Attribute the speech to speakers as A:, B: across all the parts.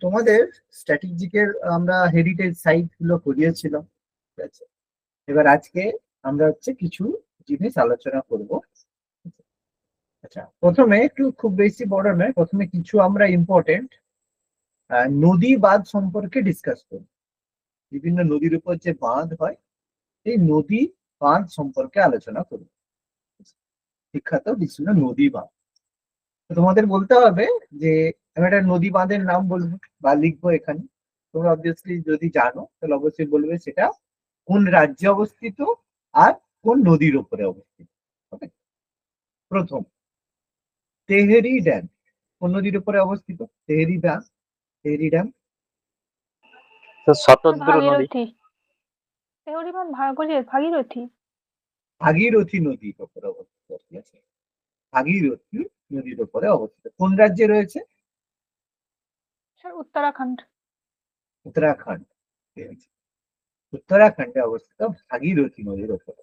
A: তোমাদের স্ট্র্যাটেজিকের আমরা heritage site গুলো করিয়েছিলাম, ঠিক আছে। এবার আজকে আমরা হচ্ছে কিছু জিনিস আলোচনা করব। আচ্ছা, প্রথমে একটু খুব বেশি বড় নয়, প্রথমে কিছু আমরা ইম্পর্টেন্ট নদী বাঁধ সম্পর্কে ডিসকাস করব। বিভিন্ন নদীর উপর যে বাঁধ হয়, এই নদী বাঁধ সম্পর্কে আলোচনা করব। বিখ্যাত বিভিন্ন নদী বাঁধ। তো তোমাদের বলতে হবে যে আমি একটা নদী বাঁধের নাম বলবো বা লিখবো এখানে। তোমরা অবভিয়াসলি যদি জানো তাহলে অবশ্যই বলবে সেটা কোন রাজ্যে অবস্থিত আর কোন নদীর উপরে অবস্থিত। ওকে, প্রথম তেহেরি ড্যাম কোন নদীর উপরে অবস্থিত? তেহেরি ড্যাম, তেহেরি ড্যাম
B: শতদ্রু নদী।
C: ভাগীরথী। ভাগীরথী।
A: ভাগীরথী নদীর উপরে অবস্থিত, ঠিক আছে। ভাগীরথী নদীর উপরে অবস্থিত কোন রাজ্যে রয়েছে?
C: স্যার উত্তরাখণ্ড।
A: উত্তরাখণ্ড, ঠিক আছে। উত্তরাখণ্ডে অবস্থিত ভাগীরথী নদীর উপরে।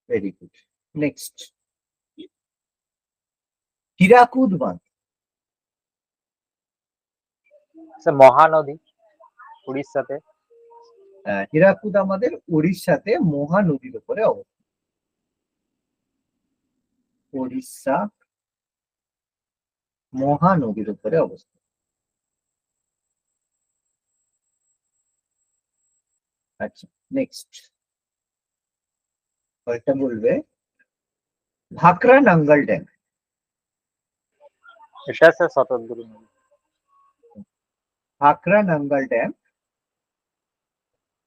A: Very good. নেক্সট, হীরাকুদ বাঁধ।
B: মহানদী, উড়িষ্যাতে।
A: হীরাকুদ আমাদের উড়িষ্যাতে মহানদীর উপরে অবস্থিত। উড়িষ্যা মহানদীর উপরে অবস্থিত। আচ্ছা, নেক্সট কয়েকটা বলবে ভাকরা নাঙ্গল ড্যাম।
B: এটা স্যার শতদ্রু নদী।
A: ভাকরা নাঙ্গল ড্যাম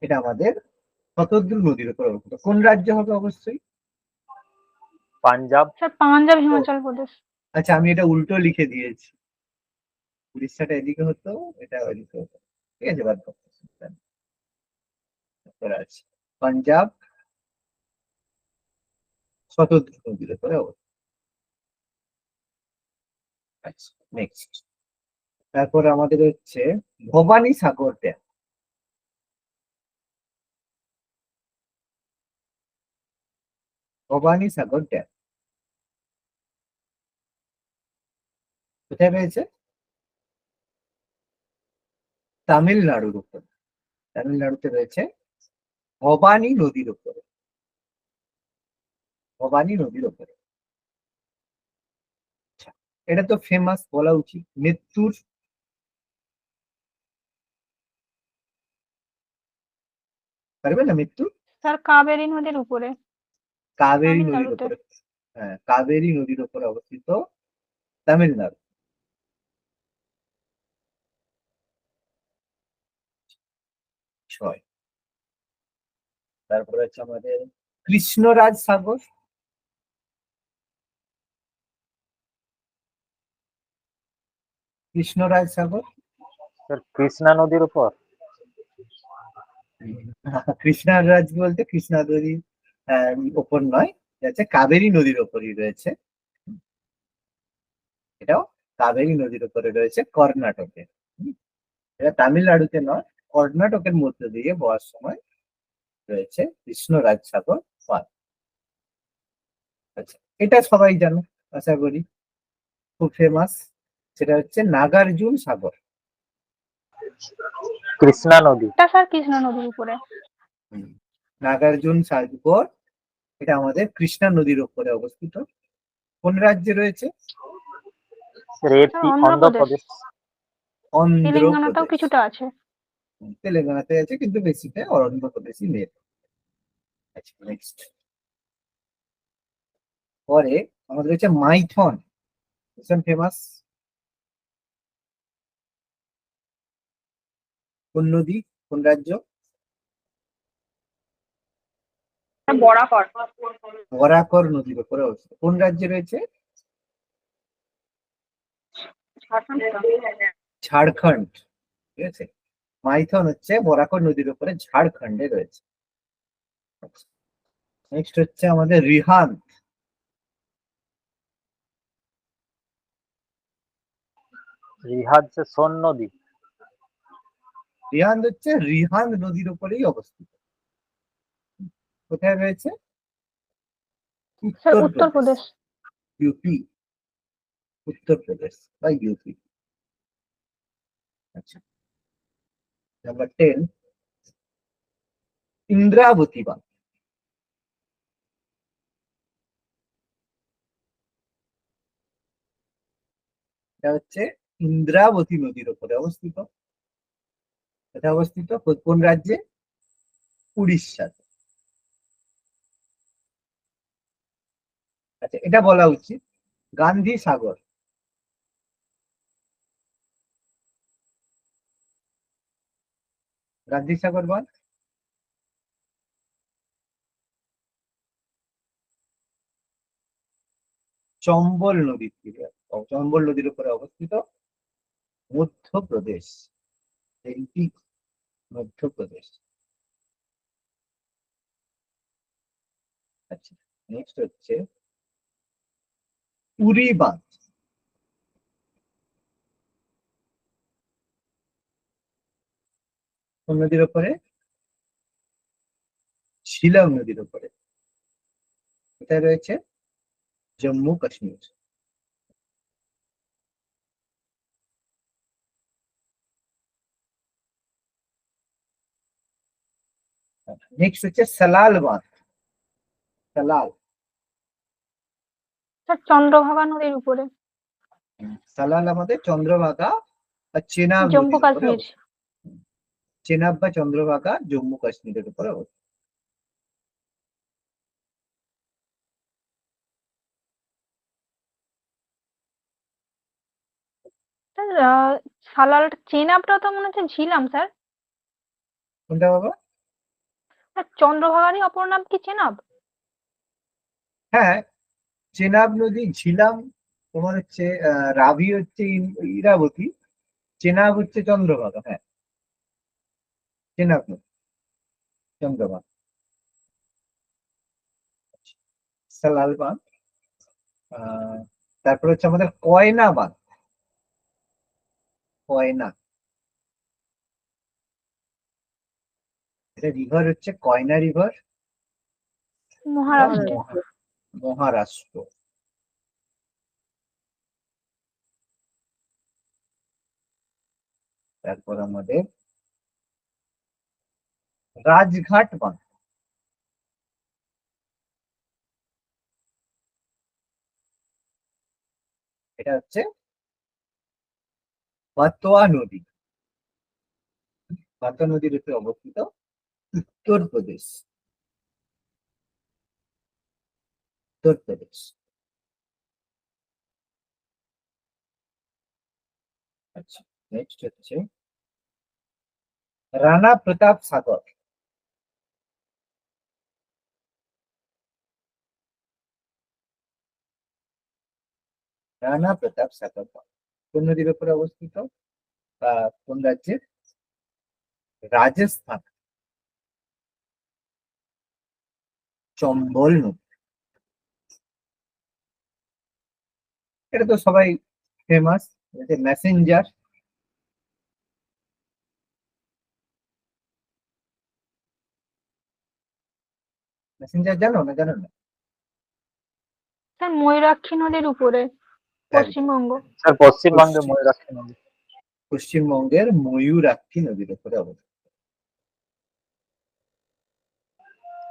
A: এটা আমাদের শতদ্রু নদীর উপরে অবস্থিত। কোন রাজ্য হবে? অবশ্যই
B: পাঞ্জাব।
C: স্যার পাঞ্জাব, হিমাচল প্রদেশ।
A: আচ্ছা, আমি এটা উল্টো লিখে দিয়েছি, উড়িষ্যাটা এদিকে হতো, এটা ওইদিকে হতো, ঠিক আছে, বাদ দাও। আছে পাঞ্জাব শতদ্রু নদীর উপরে অবস্থিত। আচ্ছা, নেক্সট তারপরে আমাদের হচ্ছে ভবানী সাগর ড্যাম। ভবানী সাগর ড্যাম কোথায় রয়েছে? তামিলনাড়ুর উপরে। তামিলনাড়ুতে রয়েছে ভবানী নদীর উপরে। ভবানী নদীর উপরে। আচ্ছা, এটা তো ফেমাস, বলা উচিত। মৃত্যুর পারবে না? মৃত্যু
C: স্যার কাবেরী নদীর উপরে,
A: কাবেরী নদীর
C: তামিলনাড়ুতে।
A: উপরে। হ্যাঁ, কাবেরী নদীর উপরে অবস্থিত তামিলনাড়ু। ছয়। তারপরে হচ্ছে আমাদের কৃষ্ণরাজ সাগর। কৃষ্ণরাজ সাগর
B: স্যার কৃষ্ণা নদীর উপর।
A: কৃষ্ণরাজ বলতে কৃষ্ণা নদীর ওপর নয়, এটা হচ্ছে কাবেরী নদীর ওপরই রয়েছে। এটাও কাবেরী নদীর উপরে রয়েছে কর্ণাটকে। এটা তামিলনাড়ুতে নয়, কর্ণাটকের মধ্যে দিয়ে বওয়ার সময় রয়েছে কৃষ্ণরাজ সাগর বাঁধ। আচ্ছা, এটা সবাই জানো আশা করি, খুব ফেমাস। সেটা হচ্ছে নাগার্জুন সাগর।
B: কৃষ্ণা নদী।
C: এটা স্যার কৃষ্ণা নদীর উপরে।
A: নাগার্জুন সাগর এটা আমাদের কৃষ্ণা নদীর উপরে অবস্থিত। কোন রাজ্যে রয়েছে?
B: অন্ধ্রপ্রদেশ।
C: তেলেঙ্গানাতেও
A: অন্ধ্রপ্রদেশ।
C: কিছুটা আছে।
A: তেলেঙ্গানাতে আছে কিন্তু বেশিটা অন্ধ্রপ্রদেশই নেই। আচ্ছা, নেক্সট পরে আমাদের হচ্ছে মাইথন, ভীষণ ফেমাস। কোন নদী, কোন রাজ্য?
C: বরাকর।
A: বরাকর নদীর উপরে অবস্থিত। কোন রাজ্যে রয়েছে? ঝাড়খণ্ড, ঠিক আছে। মাইথন হচ্ছে বরাকর নদীর উপরে ঝাড়খণ্ডে রয়েছে। নেক্সট হচ্ছে আমাদের রিহান্দ।
B: রিহাদ সোন নদী।
A: রিহান্দ হচ্ছে রিহান্দ নদীর উপরেই অবস্থিত। কোথায় রয়েছে?
C: স্যার উত্তরপ্রদেশ।
A: ইউপি। উত্তরপ্রদেশ বা ইউপি। আচ্ছা, নাম্বার 10, ইন্দ্রাবতী বাঁধ। এটা হচ্ছে ইন্দ্রাবতী নদীর উপরে অবস্থিত। এটা অবস্থিত কোন রাজ্যে? উড়িষ্যাতে। আচ্ছা, এটা বলা উচিত গান্ধী সাগর। গান্ধী সাগর বাঁধ চম্বল নদীর তীরে, চম্বল নদীর উপরে অবস্থিত, মধ্যপ্রদেশ, এমপি, মধ্যপ্রদেশ। আচ্ছা, নেক্সট হচ্ছে পুরী বাঁধ। কোন নদীর উপরে? ঝিলাম নদীর উপরে। এটা রয়েছে জম্মু কাশ্মীর। নেক্সট হচ্ছে সালাল বাঁধ। সালাল,
C: স্যার চন্দ্রভাগা নদীর উপরে,
A: সালাল আমাদের চন্দ্রভাগা বা চেনাব
C: জম্মু
A: নদীর উপরে
C: কাশ্মীর।
A: অবস্থিত। চেনাব বা চন্দ্রভাগা জম্মু কাশ্মীরের উপরে অবস্থিত।
C: স্যার সালার চেনাবটা তো মনে হচ্ছে ঝিলাম স্যার।
A: কোনটা বাবা?
C: স্যার চন্দ্রভাগারই অপর নাম কি চেনাব?
A: হ্যাঁ, চেনাব নদী, ঝিলাম তোমার হচ্ছে রাভি হচ্ছে ইরাবতী, চেনাব হচ্ছে চন্দ্রভাগা। হ্যাঁ, চেনাব নদী, চন্দ্রভাগা। সালাল বাঁধ। তারপর হচ্ছে আমাদের কয়না বাঁধ। কয়না, এটা রিভার হচ্ছে কয়না রিভার,
C: মহারাষ্ট্রে।
A: মহারাষ্ট্র। তারপর আমাদের রাজঘাট বাঁধ। এটা হচ্ছে বাতোয়া নদী। বাতোয়া নদীর উপরে অবস্থিত, উত্তরপ্রদেশ। উত্তরপ্রদেশ। আচ্ছা, নেক্সট হচ্ছে রানা প্রতাপ সাগর। রানা প্রতাপ সাগর বাঁধ কোন নদীর উপরে অবস্থিত বা কোন রাজ্যের? রাজস্থান, চম্বল নদী। এটা তো সবাই ফেমাস, মেসেঞ্জার। মেসেঞ্জার জানো না? জানো না?
C: স্যার ময়ূরাক্ষী নদীর উপরে,
A: একদম।
C: পশ্চিমবঙ্গ।
B: স্যার পশ্চিমবঙ্গে ময়ূরাক্ষী নদী।
A: পশ্চিমবঙ্গের ময়ূরাক্ষী নদীর উপরে অবস্থিত।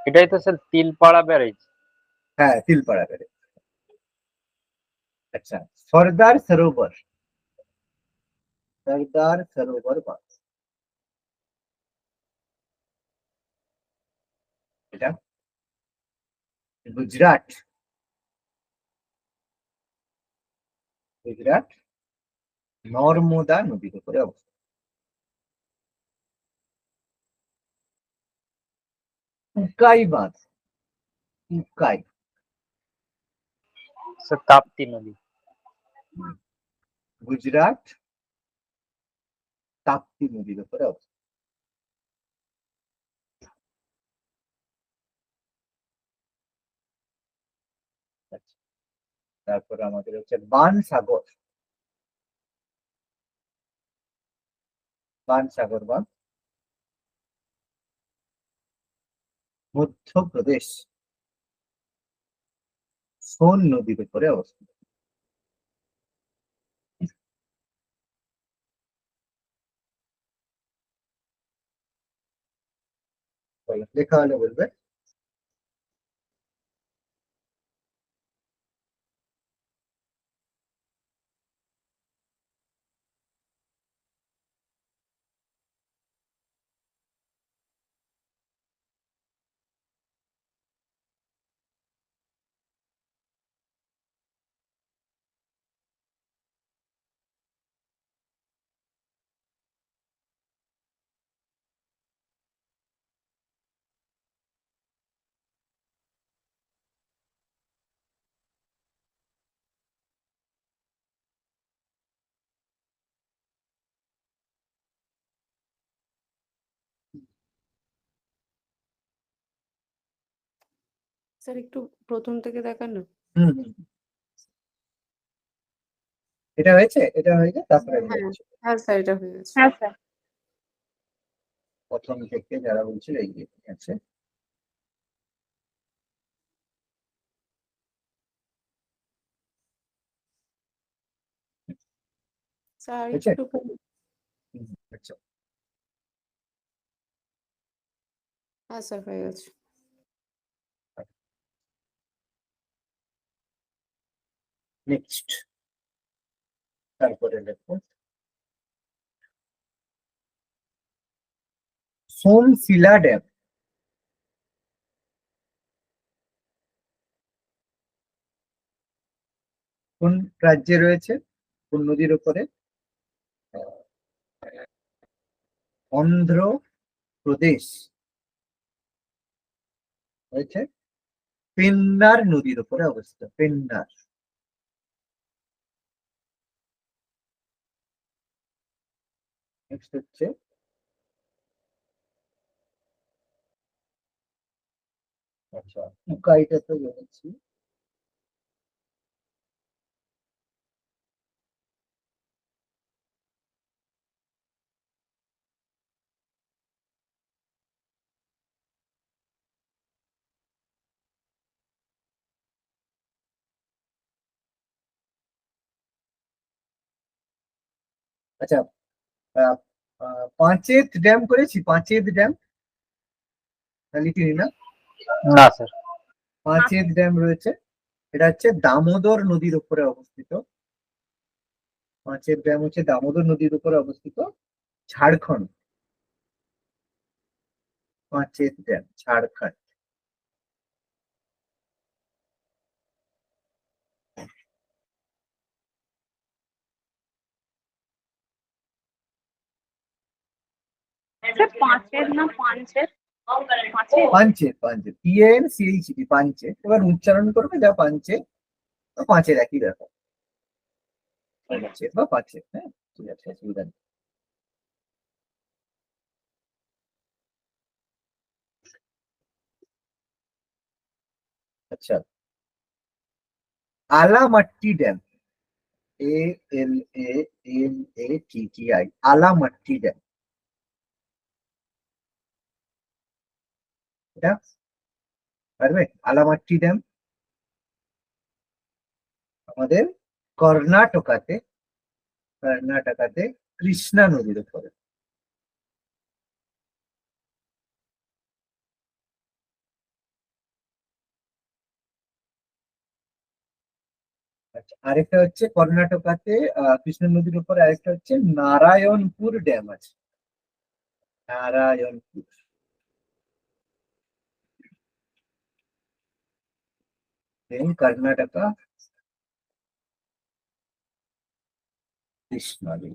B: এটাই তো স্যার তিলপাড়া ব্যারেজ।
A: হ্যাঁ, তিলপাড়া ব্যারেজ। আচ্ছা, সর্দার সরোবর। সর্দার সরোবর বাঁধ, এটা গুজরাট। গুজরাট নর্মদা নদীর উপরে অবস্থিত। উকাই বাঁধ। উকাই,
B: স্যার তাপ্তি নদী।
A: গুজরাট তাপ্তি নদীর উপরে অবস্থিত। আচ্ছা, তারপরে আমাদের হচ্ছে বানসাগর। বানসাগর বাঁধ মধ্যপ্রদেশ, সোন নদীর উপরে অবস্থিত। বলো, লেখা হলে বলবে।
D: স্যার একটু প্রথম থেকে দেখান না।
A: হুম হুম। এটা হয়েছে, এটা হয়ে যায়, তারপরে আমি
D: হ্যাঁ
A: যাচ্ছি।
D: হ্যাঁ স্যার এটা হয়ে গেছে।
C: হ্যাঁ স্যার।
A: প্রথম থেকে যারা বলছিল এগিয়ে নিয়ে আছে।
D: স্যার
A: হয়েছে?
D: একটু
A: আচ্ছা,
D: হ্যাঁ স্যার হয়ে গেছে।
A: নেক্সট। তারপরে দেখো সোমশিলা ড্যাম কোন রাজ্যে রয়েছে, কোন নদীর উপরে? অন্ধ্র প্রদেশ হয়েছে, পেন্নার নদীর উপরে অবস্থিত, পেন্নার। নেক্সট হচ্ছে আচ্ছা উকাইটা তো বলেছি। আচ্ছা, আহ, পাঁচেত ড্যাম করেছি, পাঁচেত ড্যাম লিখিনি না?
B: না স্যার।
A: পাঁচেত ড্যাম রয়েছে, এটা হচ্ছে দামোদর নদীর উপরে অবস্থিত। পাঁচেত ড্যাম হচ্ছে দামোদর নদীর উপরে অবস্থিত, ঝাড়খণ্ড। পাঁচেত ড্যাম ঝাড়খণ্ড।
C: স্যার পাঁচের না পাঁচের? পাঁচের।
A: পাঞ্চেত, পাঞ্চেত, PANCHET, পাঞ্চেত। এবার উচ্চারণ করবে যা পাঞ্চেত বা পাঁচের একই ব্যাপার, পাঞ্চেত বা পাঁচেত। হ্যাঁ ঠিক আছে, অসুবিধা নেই। আচ্ছা, আলামাট্টি ড্যাম, ALAMATTI, আলামাট্টি ড্যাম, এটা পারবে? আলামাট্টি ড্যাম আমাদের কর্ণাটকাতে, কর্ণাটকাতে কৃষ্ণা নদীর উপরে। আচ্ছা, আরেকটা হচ্ছে কর্ণাটকাতে কৃষ্ণা নদীর উপরে আরেকটা হচ্ছে নারায়ণপুর ড্যাম আছে, নারায়ণপুর। দেন কর্ণাটকা কৃষ্ণা নদী।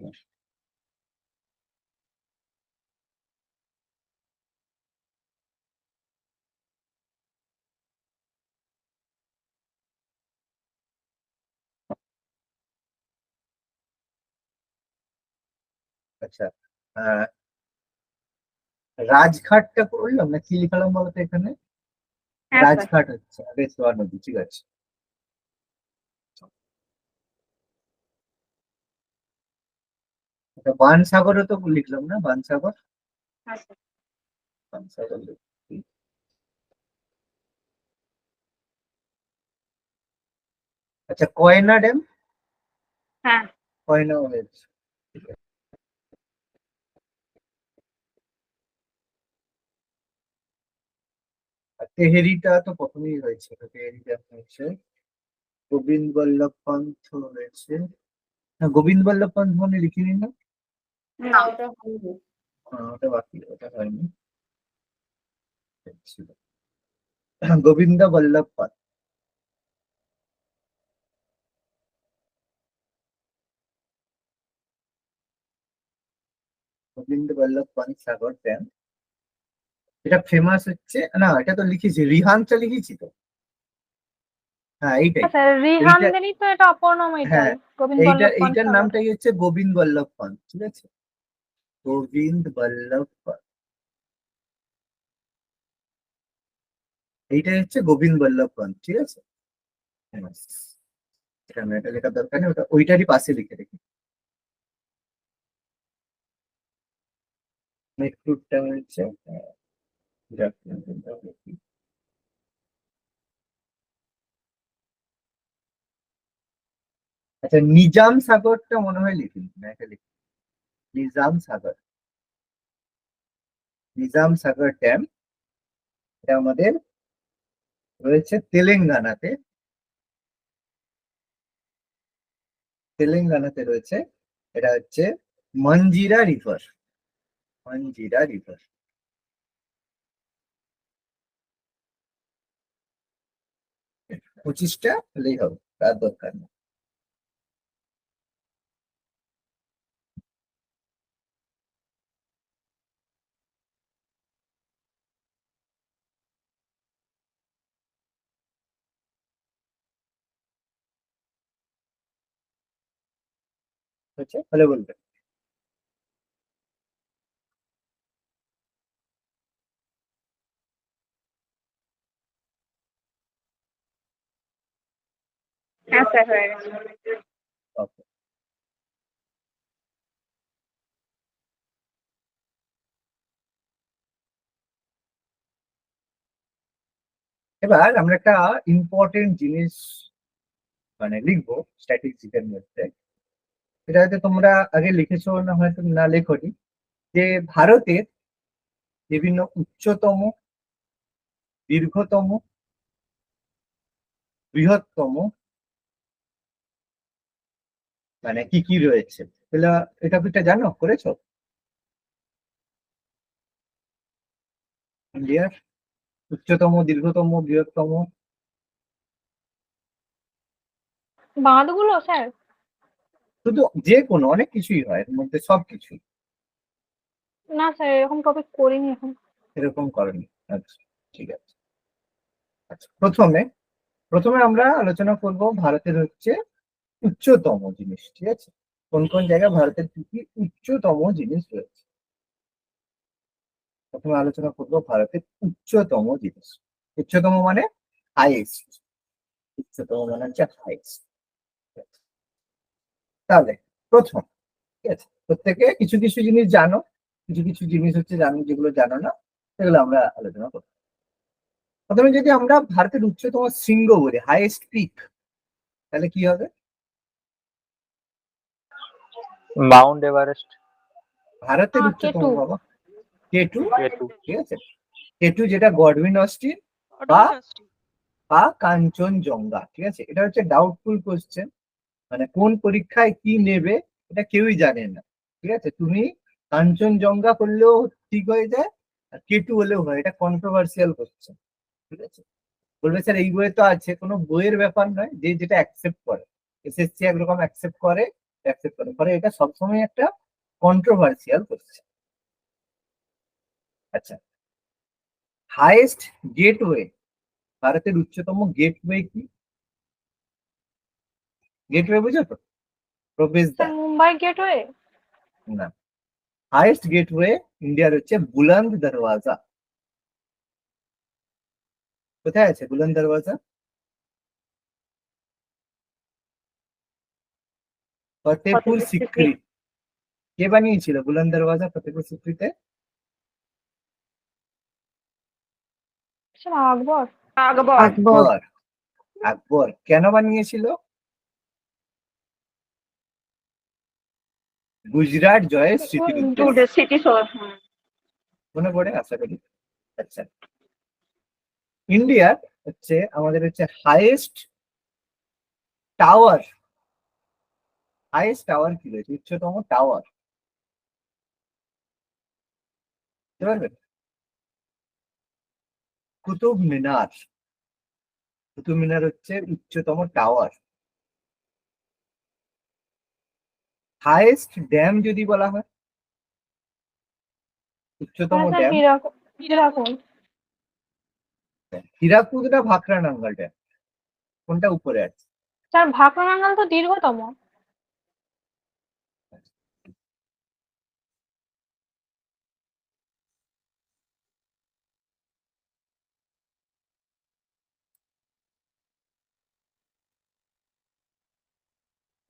A: আচ্ছা, আহ রাজঘাটটা করলাম না, কি লিখালাম বলতো এখানে?
C: হ্যাঁ স্যার।
A: রাজঘাট হচ্ছে বেতোয়া নদী, ঠিক আছে। আচ্ছা, বানসাগরও তো লিখলাম না, বানসাগর,
C: হ্যাঁ স্যার।
A: বানসাগর লিখছি। আচ্ছা, কয়না ড্যাম,
C: হ্যাঁ।
A: কয়না হয়েছে। আর তেহেরিটা তো প্রথমেই হয়েছে, তো তেহেরিটা হয়েছে গোবিন্দ বল্লভ পন্থ হয়েছে। না, গোবিন্দ বল্লভ পন্থ মানে লিখিনি না?
D: না ওটা হয়নি।
A: ওটা বাকি, ওটা হয়নি। ছিল গোবিন্দ বল্লভ পন্থ। গোবিন্দ বল্লভ পন্থ সাগর ড্যাম, এটা ফেমাস হচ্ছে না, এটা তো লিখেছি, রিহানটা লিখেছি তো। হ্যাঁ এইটাই,
C: আচ্ছা,
A: এইটা,
C: রিহানদেরই তো এটা অপর নাম এটাই,
A: হ্যাঁ
C: গোবিন্দ বল্লভ পন্থ
A: এইটার
C: সাগর।
A: নামটাই হচ্ছে গোবিন্দ বল্লভ পন্থ, ঠিক আছে, গোবিন্দ বল্লভ পন্থ, এইটাই হচ্ছে গোবিন্দ বল্লভ পন্থ, ঠিক আছে। famous। এখানে এটা লেখার দরকার নেই, ওটা ওইটারই পাশে লিখে রেখে। নেক্সট রুটটা হচ্ছে আচ্ছা, নিজাম সাগরটা মনে হয় লিখিনি না, এটা লিখি, নিজাম সাগর, নিজাম সাগর ড্যাম, এটা আমাদের রয়েছে তেলেঙ্গানাতে, তেলেঙ্গানাতে রয়েছে। এটা হচ্ছে মঞ্জিরা রিভার, মঞ্জিরা রিভার। 25টা হলেই হবে, তার দরকার নেই। হচ্ছে হলে বলবে।
C: হ্যাঁ স্যার, হয়ে গেছে।
A: Okay. এবার আমরা একটা ইম্পর্টেন্ট জিনিস মানে লিখবো স্ট্যাটিস্টিকের মধ্যে, এটা হয়তো তোমরা আগে লিখেছো না, হয়তো না লেখনি, যে ভারতের বিভিন্ন উচ্চতম, দীর্ঘতম, বৃহত্তম মানে কি কি রয়েছে, তাহলে এটা কি জানো, করেছো? ইন্ডিয়ার উচ্চতম, দীর্ঘতম, বৃহত্তম।
C: বাঁধগুলো স্যার?
A: শুধু যে কোনো, অনেক কিছুই হয় এর মধ্যে, সব কিছুই।
C: না স্যার, এরকম টপিক করিনি এখন।
A: এরকম করেনি, আচ্ছা ঠিক আছে। আচ্ছা, প্রথমে প্রথমে আমরা আলোচনা করব ভারতের হচ্ছে উচ্চতম জিনিস, ঠিক আছে, কোন কোন জায়গায় ভারতের কি কি উচ্চতম জিনিস রয়েছে। প্রথমে আলোচনা করব ভারতের উচ্চতম জিনিস। উচ্চতম মানে হাইয়েস্ট, উচ্চতম মানে হচ্ছে হাইয়েস্ট। তাহলে প্রথম, ঠিক আছে, প্রত্যেকে কিছু কিছু জিনিস জানো, কিছু কিছু জিনিস হচ্ছে জানো, যেগুলো জানো না সেগুলো আমরা আলোচনা করবো। প্রথমে যদি আমরা ভারতের উচ্চতম শৃঙ্গ বলি, হাইয়েস্ট পিক, তাহলে কি হবে?
B: Mount Everest.
A: ভারতের
C: কে
A: উচ্চতম
C: টু।
A: বাবা, K2,
B: কেটু।
A: ঠিক আছে, K2 যেটা গডউইন অস্টিন বা বা কাঞ্চনজঙ্ঘা, ঠিক আছে। এটা হচ্ছে ডাউটফুল কোশ্চেন, মানে কোন পরীক্ষায় কি নেবে এটা কেউই জানে না, ঠিক আছে। তুমি কাঞ্চনজঙ্ঘা করলেও ঠিক হয়ে যায়, আর K2 হলেও হয়, এটা কন্ট্রোভার্সিয়াল কোশ্চেন, ঠিক আছে। বলবে স্যার এই বইয়ে তো আছে, কোনো বইয়ের ব্যাপার নয়, যে যেটা অ্যাকসেপ্ট করে, এসএসসি একরকম অ্যাকসেপ্ট করে, পরে এটা সবসময় একটা কন্ট্রোভার্সিয়াল কোশ্চেন। আচ্ছা, হাইয়েস্ট গেটওয়ে, ভারতের উচ্চতম গেটওয়ে কি? গেটওয়ে বুঝো তো,
C: স্যার
A: প্রবেশদ্বার।
C: মুম্বাই গেটওয়ে।
A: না, হাইয়েস্ট গেটওয়ে ইন্ডিয়ার হচ্ছে বুলন্দ দরওয়াজা। কোথায় আছে বুলন্দ দরওয়াজা? ফতেপুর সিক্রি। কে বানিয়েছিল বুলন্দ দরওয়াজা ফতেপুর সিক্রিতে?
C: স্যার আকবর।
A: আকবর। আকবর কেন বানিয়েছিল? গুজরাট জয়ের স্মৃতির উদ্দেশ্যে।
C: সিটি শহর।
A: মনে পড়ে আশা করি। আচ্ছা, ইন্ডিয়ার হচ্ছে আমাদের হচ্ছে হাইয়েস্ট টাওয়ার কি রয়েছে, উচ্চতম টাওয়ার বুঝতে পারবেন? কুতুব মিনার। কুতুব মিনার হচ্ছে উচ্চতম টাওয়ার। হাইয়েস্ট ড্যাম যদি বলা হয়, উচ্চতম
C: হ্যাঁ স্যার,
A: ড্যাম,
C: হীরাকুদ।
A: হীরাকুদ না ভাকরানাঙ্গল ড্যাম, কোনটা উপরে আছে?
C: স্যার ভাকরানাঙ্গল তো দীর্ঘতম।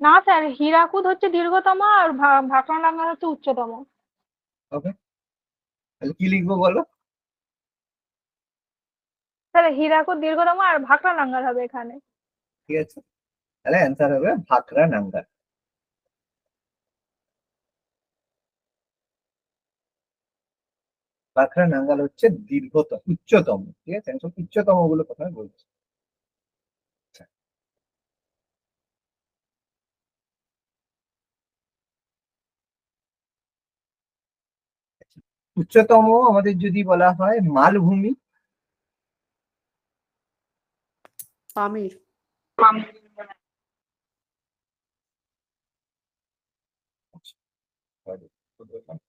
C: না স্যার, হীরাকুদ হচ্ছে দীর্ঘতম আর ভাকরানাঙ্গল হচ্ছে উচ্চতম।
A: ওকে, তাহলে কি লিখবো বলো?
C: স্যার হীরাকুদ দীর্ঘতম আর ভাকরানাঙ্গল হবে এখানে।
A: ঠিক আছে, তাহলে অ্যান্সার হবে ভাকরানাঙ্গল। ভাকরানাঙ্গল হচ্ছে উচ্চতম। ঠিক আছে, আমি সব উচ্চতম গুলো প্রথমে বলছি। আচ্ছা, উচ্চতম আমাদের যদি বলা হয় মালভূমি,
D: পামির।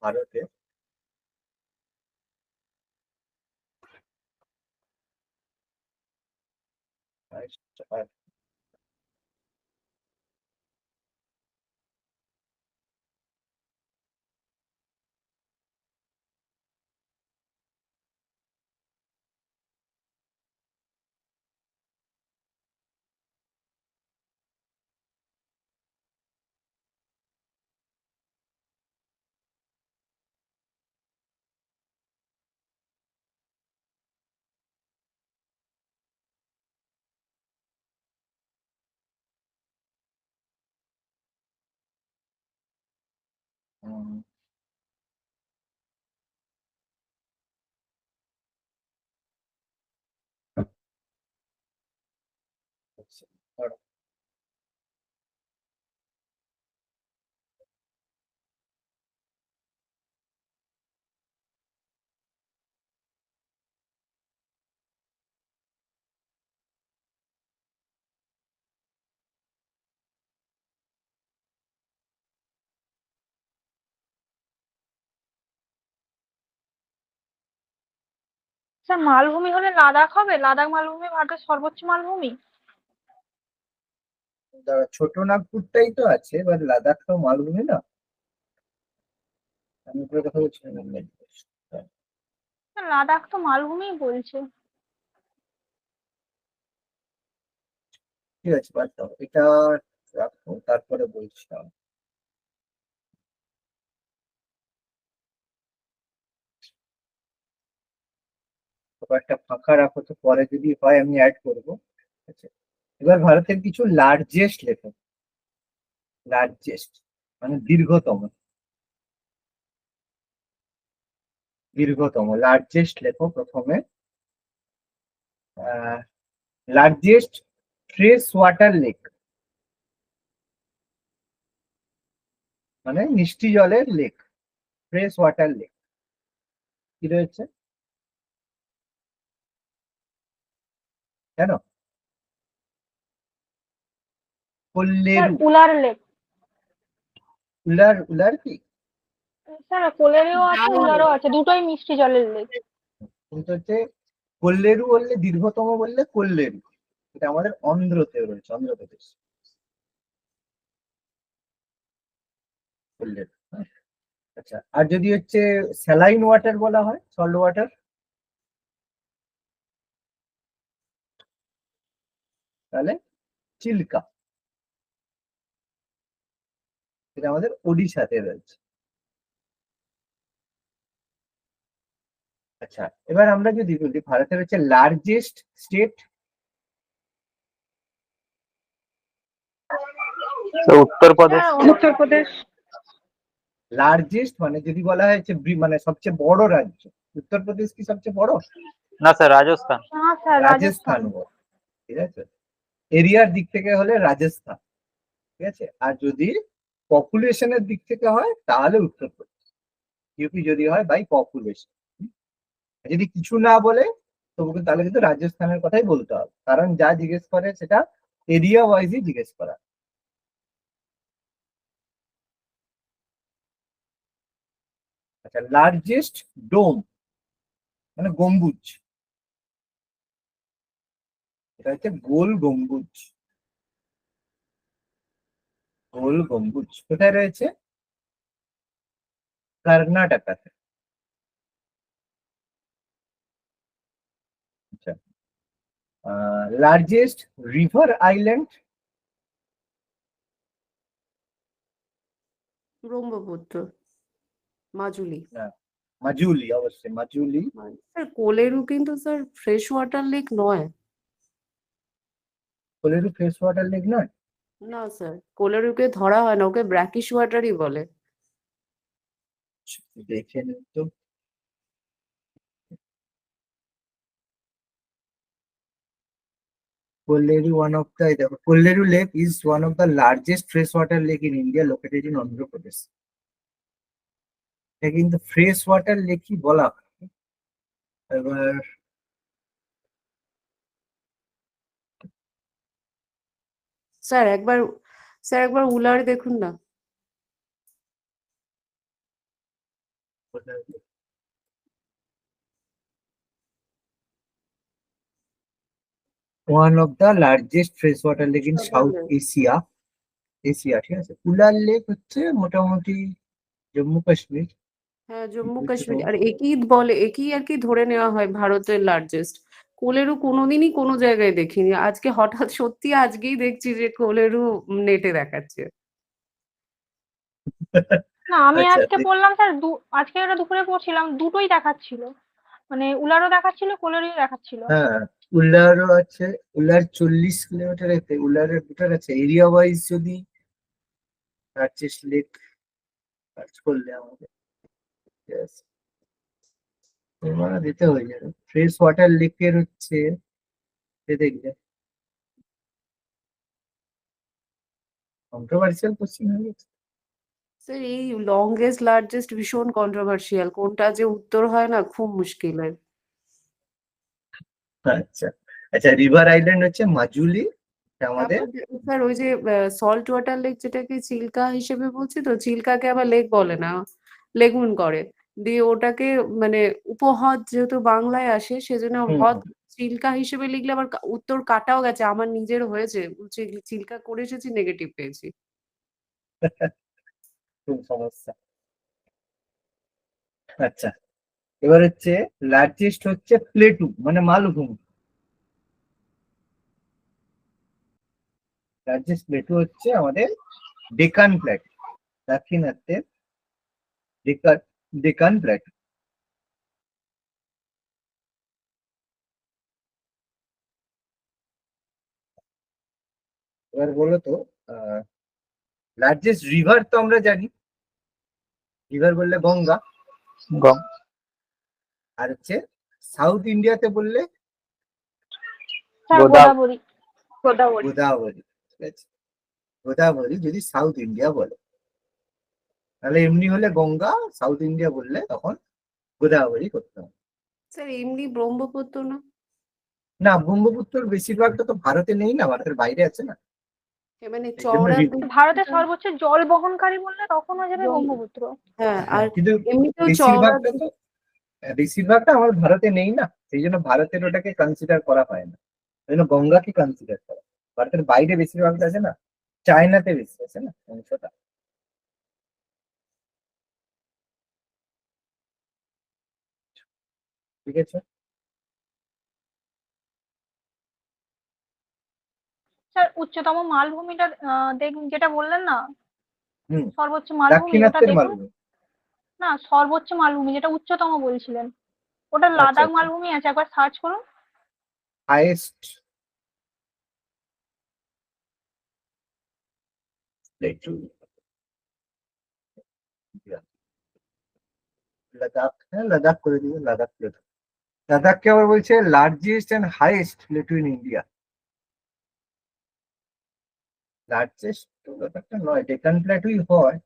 A: ভারতে উম, আচ্ছা, ধরো,
C: স্যার মালভূমি হলে লাদাখ হবে। লাদাখ মালভূমি ভারতের সর্বোচ্চ মালভূমি।
A: ছোট নাগপুরটাই তো আছে, এবার লাদাখ তো মালভূমি না। আমি পুরো কথা বলছি না,
C: স্যার লাদাখ তো মালভূমিই বলছে।
A: ঠিক আছে, বাদ দাও এটা, রাখো, তারপরে বলছিলাম। একটা ফাঁকা রাখো, তো পরে যদি হয় আমি অ্যাড করবো। আচ্ছা, এবার ভারতের কিছু লার্জেস্ট লেখো। লার্জেস্ট মানে দীর্ঘতম লার্জেস্ট লেখো প্রথমে। লার্জেস্ট ফ্রেশ ওয়াটার লেক, মানে মিষ্টি জলের লেক, ফ্রেশ ওয়াটার লেক কি রয়েছে? কেন?
C: স্যার
A: কোল্লেরু।
C: উলার লেক।
A: উলার কি?
C: স্যার কোলেরও আছে, উলারও আছে, দুটোই মিষ্টি জলের লেক।
A: কিন্তু হচ্ছে কোল্লেরু বললে, দীর্ঘতম বললে কোল্লেরু, এটা আমাদের অন্ধ্রতে রয়েছে, অন্ধ্রপ্রদেশ। কোল্লেরু, হ্যাঁ। আচ্ছা, আর যদি হচ্ছে স্যালাইন ওয়াটার বলা হয়, সল্ট ওয়াটার, তাহলে চিল্কা, এটা আমাদের ওডিশাতে রয়েছে। আচ্ছা, এবার আমরা যদি বলি ভারতের হচ্ছে largest state,
B: Uttar Pradesh.
C: Uttar Pradesh.
A: Largest মানে যদি বলা হয়েছে মানে সবচেয়ে বড় রাজ্য, উত্তরপ্রদেশ কি সবচেয়ে বড়?
B: না স্যার, রাজস্থান।
C: না স্যার,
A: রাজস্থান
C: রাজস্থান।
A: বলে, ঠিক আছে। এরিয়ার দিক থেকে হলে রাজস্থান, ঠিক আছে। আর যদি পপুলেশনের দিক থেকে হয় তাহলে উত্তরপ্রদেশ। ইউপি যদি হয় বাই পপুলেশন। যদি কিছু না বলে তবু তাহলে কিন্তু রাজস্থানের কথাই বলতে হবে, কারণ যা জিজ্ঞেস করে সেটা এরিয়া ওয়াইজই জিজ্ঞেস করা। আচ্ছা, লার্জেস্ট ডোম মানে গম্বুজ, এটা হচ্ছে গোল গম্বুজ। গোল গম্বুজ কোথায় রয়েছে? কর্ণাটকাতে। আচ্ছা, largest river island?
D: Brahmaputra, Majuli.
A: Majuli, অবশ্যই মাজুলি।
D: স্যার কোলেরু কিন্তু স্যার ফ্রেশ ওয়াটার লেক নয়।
A: কোলেরু ফ্রেশ ওয়াটার লেক নয়?
D: না স্যার, কোলেরুকে ধরা হয় না, ওকে ব্র্যাকিশ ওয়াটারই বলে।
A: দেখে নিন তো। Kolleru, one of the Kolleru Lake is one of the largest freshwater lake in India, located in Andhra Pradesh. এটা কিন্তু ফ্রেশ ওয়াটার লেকই বলা হয়। এবার
D: স্যার একবার, স্যার একবার উলার দেখুন না।
A: One of the largest fresh water lake in south Asia. Asia, ঠিক আছে। কুলার লেক হচ্ছে মোটামুটি জম্মু কাশ্মীর।
D: হ্যাঁ, জম্মু
A: বুঝছো তো?
D: কাশ্মীর, আর একই বলে, একই আর কি ধরে নেওয়া হয় ভারতের লার্জেস্ট। কোলেরু কোনোদিনই কোনো জায়গায় দেখিনি, আজকে হঠাৎ সত্যি আজকেই দেখছি যে কোলেরু নেটে দেখাচ্ছে।
C: না, আমি
A: আচ্ছা,
C: আজকে পড়লাম স্যার, আজকে ওটা দুপুরে পড়ছিলাম, দুটোই দেখাচ্ছিল। মানে উলারও দেখাচ্ছিল, কোলেরও দেখাচ্ছিল।
A: হ্যাঁ, উল্লারও আছে। উল্লার 40 কিলোমিটার এতে উল্লারের ভিতর আছে। এরিয়া ওয়াইজ যদি লার্জেস্ট লেক সার্চ করলে আমাদের সীমানা দিতে হয়ে যাবে। ফ্রেশ ওয়াটার লেকের হচ্ছে এ দেখবে কন্ট্রোভার্সিয়াল কোশ্চেন হয়ে গেছে।
D: স্যার এই লংগেস্ট লার্জেস্ট ভীষণ কন্ট্রোভার্সিয়াল, কোনটা যে উত্তর হয় না খুব মুশকিল হয়।
A: আচ্ছা, আচ্ছা, রিভার আইল্যান্ড হচ্ছে মাজুলি, এটা আমাদের।
D: তারপর স্যার ওই যে সল্ট ওয়াটার লেক, যেটাকে চিল্কা হিসেবে বলছি, তো চিল্কাকে আবার লেক বলে না, লেগুন করে দিয়ে ওটাকে, মানে উপহ্রদ যেহেতু বাংলায় আসে সেজন্য
A: হুম,
D: হ্রদ চিল্কা হিসেবে লিখলে আবার উত্তর কাটাও গেছে, আমার নিজের হয়েছে, বলছে চিল্কা করে এসেছি নেগেটিভ পেয়েছি।
A: খুব সমস্যা। আচ্ছা, এবার হচ্ছে লার্জেস্ট হচ্ছে প্লেটু মানে মালভূমি। লার্জেস্ট প্লেটু হচ্ছে আমাদের ডেকান প্ল্যাট, দাক্ষিণাত্যের ডেকান ডেকান প্ল্যাট। এবার বলো তো, লার্জেস্ট রিভার তো আমরা জানি, রিভার বললে গঙ্গা।
B: গম।
A: আর হচ্ছে সাউথ ইন্ডিয়াতে বললে
C: স্যার গোদাবরী। গোদাবরী।
A: গোদাবরী, ঠিক আছে। গোদাবরী যদি সাউথ ইন্ডিয়া বলে, তাহলে এমনি হলে গঙ্গা, সাউথ ইন্ডিয়া বললে তখন গোদাবরী করতে হবে।
D: স্যার এমনি ব্রহ্মপুত্র না?
A: না, ব্রহ্মপুত্র বেশিরভাগটা তো ভারতে নেই না, ভারতের বাইরে আছে না।
D: মানে
A: এই জন্য
D: চওড়া
C: ভারতের সর্বোচ্চ জল বহনকারী বললে তখন হয়ে যাবে ব্রহ্মপুত্র।
D: হ্যাঁ, আর
A: কিন্তু
D: এমনিতেও চওড়া
A: বেশিরভাগটা আমার ভারতে নেই না, সেই জন্য ভারতের ওটাকে কনসিডার করা হয় না। সেই জন্য গঙ্গাকে কনসিডার করা হয়। ভারতের বাইরে বেশিরভাগটা আছে না, চায়নাতে বেশি আছে না অংশটা। ঠিক আছে।
C: স্যার উচ্চতম মালভূমিটা দেখুন, যেটা বললেন না,
A: হুম,
C: সর্বোচ্চ মালভূমি, ওটা
A: দাক্ষিণাত্যের
C: দেখুন।
A: মালভূমি।
C: না, সর্বোচ্চ মালভূমি যেটা উচ্চতম বলছিলেন, ওটা
A: আচ্ছা,
C: লাদাখ
A: আচ্ছা,
C: মালভূমি আছে, একবার সার্চ করুন।
A: হাইয়েস্ট প্লেটু, লাদাখ, হ্যাঁ লাদাখ করে দিবে, লাদাখ প্লেটু। লাদাখকে আবার বলছে largest and highest plateau in India. Largest তো ব্যাপারটা নয়, ডেকান প্ল্যাটুই হয়।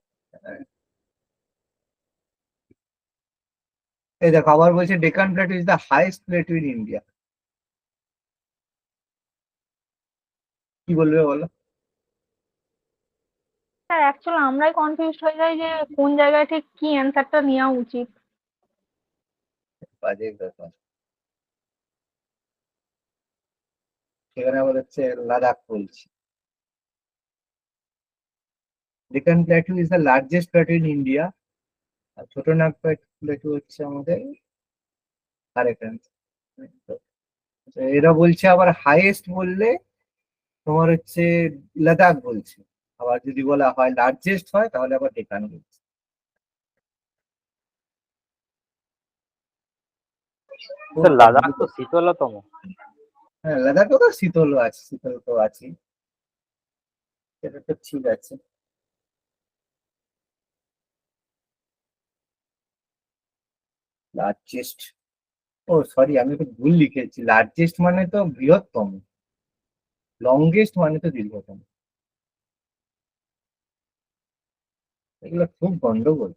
A: এই দেখো আবার বলছে Deccan plateau is the highest plateau in India. কি বলবে বলো?
C: স্যার অ্যাকচুয়ালি আমরাই কনফিউজড হয়ে যাই যে কোন জায়গায় ঠিক কি অ্যান্সারটা নেওয়া উচিত।
A: বাজে ব্যাপার। সেখানে আবার হচ্ছে লাদাখ বলছি। Deccan plateau is the largest plateau in India. আর ছোট নাগ প্ল্যাটু হচ্ছে আমাদের আরেক answer। তো এরা বলছে আবার হাইয়েস্ট বললে তোমার হচ্ছে লাদাখ বলছে, আবার যদি বলা হয় লার্জেস্ট হয় তাহলে আবার ডেকান বলছে।
B: তো লাদাখ তো শীতলতম।
A: হ্যাঁ, লাদাখও তো শীতল আছে, শীতল তো আছে, সেটা তো ঠিক আছে। লার্জেস্ট, ও সরি আমি তো ভুল লিখেছি, লার্জেস্ট মানে তো বৃহত্তম, লংগেস্ট মানে তো দীর্ঘতম। এগুলো খুব গন্ডগোল।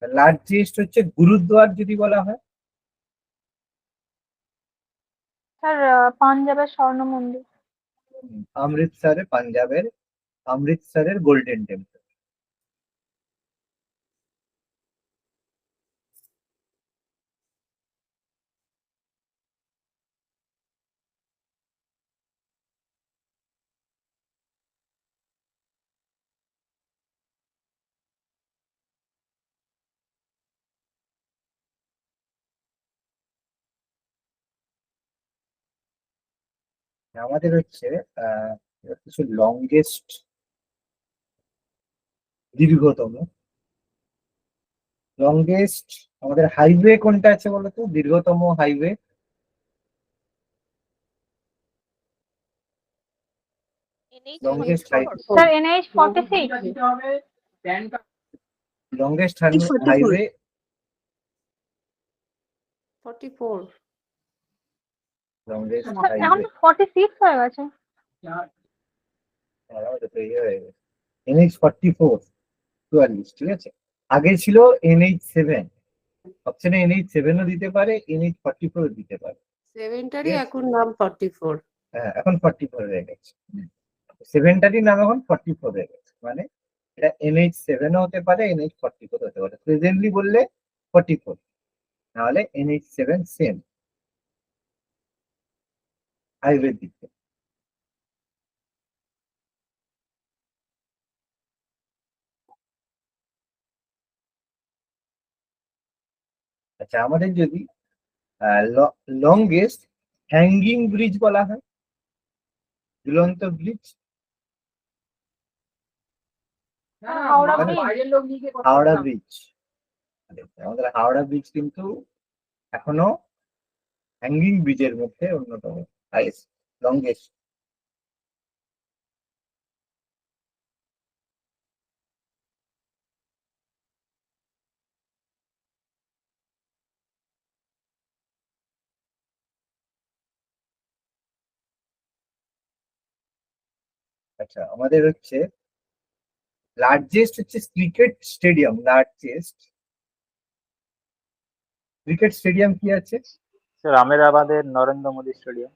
A: লার্জেস্ট হচ্ছে গুরুদ্বার যদি বলা হয়।
C: স্যার পাঞ্জাবের স্বর্ণ মন্দির।
A: অমৃতসরে, পাঞ্জাবের অমৃতসরের গোল্ডেন টেম্পল। আমাদের হচ্ছে এবার কিছু লংগেস্ট, দীর্ঘতম। লংগেস্ট আমাদের হাইওয়ে কোনটা আছে বলতো, দীর্ঘতম highway? Longest highway,
C: sir NH-46।
A: Longest
D: 44
A: highway
D: 44
A: longest
C: sir এখন
A: হাইওয়ে
C: তো 46 হয়ে গেছে।
A: NH-44, 44, ঠিক আছে। আগে ছিল NH-7, অপশনে NH-7ও দিতে পারে, NH-44 দিতে পারে।
D: 7টারই এখন নাম 44।
A: হ্যাঁ, এখন 44 হয়ে গেছে। 7টারই নাম এখন 44 হয়ে গেছে, মানে এটা NH-7ও হতে পারে, NH-44 হতে পারে। প্রেজেন্টলি বললে 44, নাহলে NH-7 সেম হাইওয়ে দিক থেকে। আচ্ছা, আমাদের যদি লংগেস্ট হ্যাঙ্গিং ব্রিজ বলা হয়, ঝুলন্ত ব্রিজ,
C: হাওড়া
A: মানে
C: ব্রিজ।
A: হাওড়া ব্রিজ। আমাদের হাওড়া ব্রিজ কিন্তু এখনো হ্যাঙ্গিং ব্রিজের মধ্যে অন্যতম, হাইয়েস্ট, লংগেস্ট। আচ্ছা, আমাদের হচ্ছে লার্জেস্ট হচ্ছে cricket stadium, largest cricket stadium কি আছে?
B: স্যার আমেদাবাদের নরেন্দ্র মোদী স্টেডিয়াম।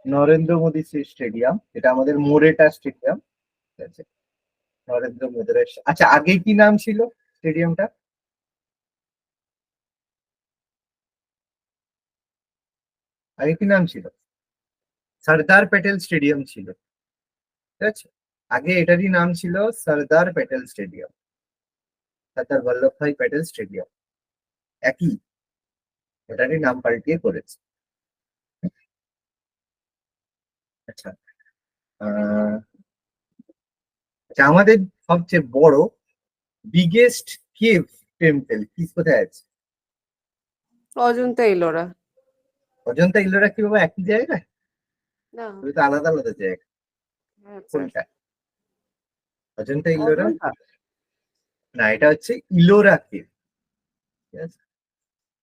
A: নরেন্দ্র মোদী স্টেডিয়াম, এটা আমাদের মোরেটা স্টেডিয়াম, ঠিক আছে। নরেন্দ্র মোদী। আচ্ছা, আগে কি নাম ছিল স্টেডিয়ামটা? আগে কি নাম ছিল? সর্দার প্যাটেল স্টেডিয়াম ছিল, ঠিক আছে। আগে এটারই নাম ছিল সর্দার প্যাটেল স্টেডিয়াম, সর্দার বল্লভভাই প্যাটেল স্টেডিয়াম, একই, এটারই নাম পাল্টিয়ে করেছে। আচ্ছা, আহ, আচ্ছা, আমাদের সবচেয়ে বড় বিগেস্ট কেভ টেম্পল কি কোথায় আছে?
D: অজন্তা এলোরা।
A: অজন্তা ইলোরা কি বাবা একই জায়গায়?
D: না
A: ওই তো আলাদা আলাদা জায়গা।
D: আচ্ছা
A: কোনটা? অজন্তা ইলোরা?
D: অজন্তা
A: না, এটা হচ্ছে ইলোরা কেভ। ঠিক আছে,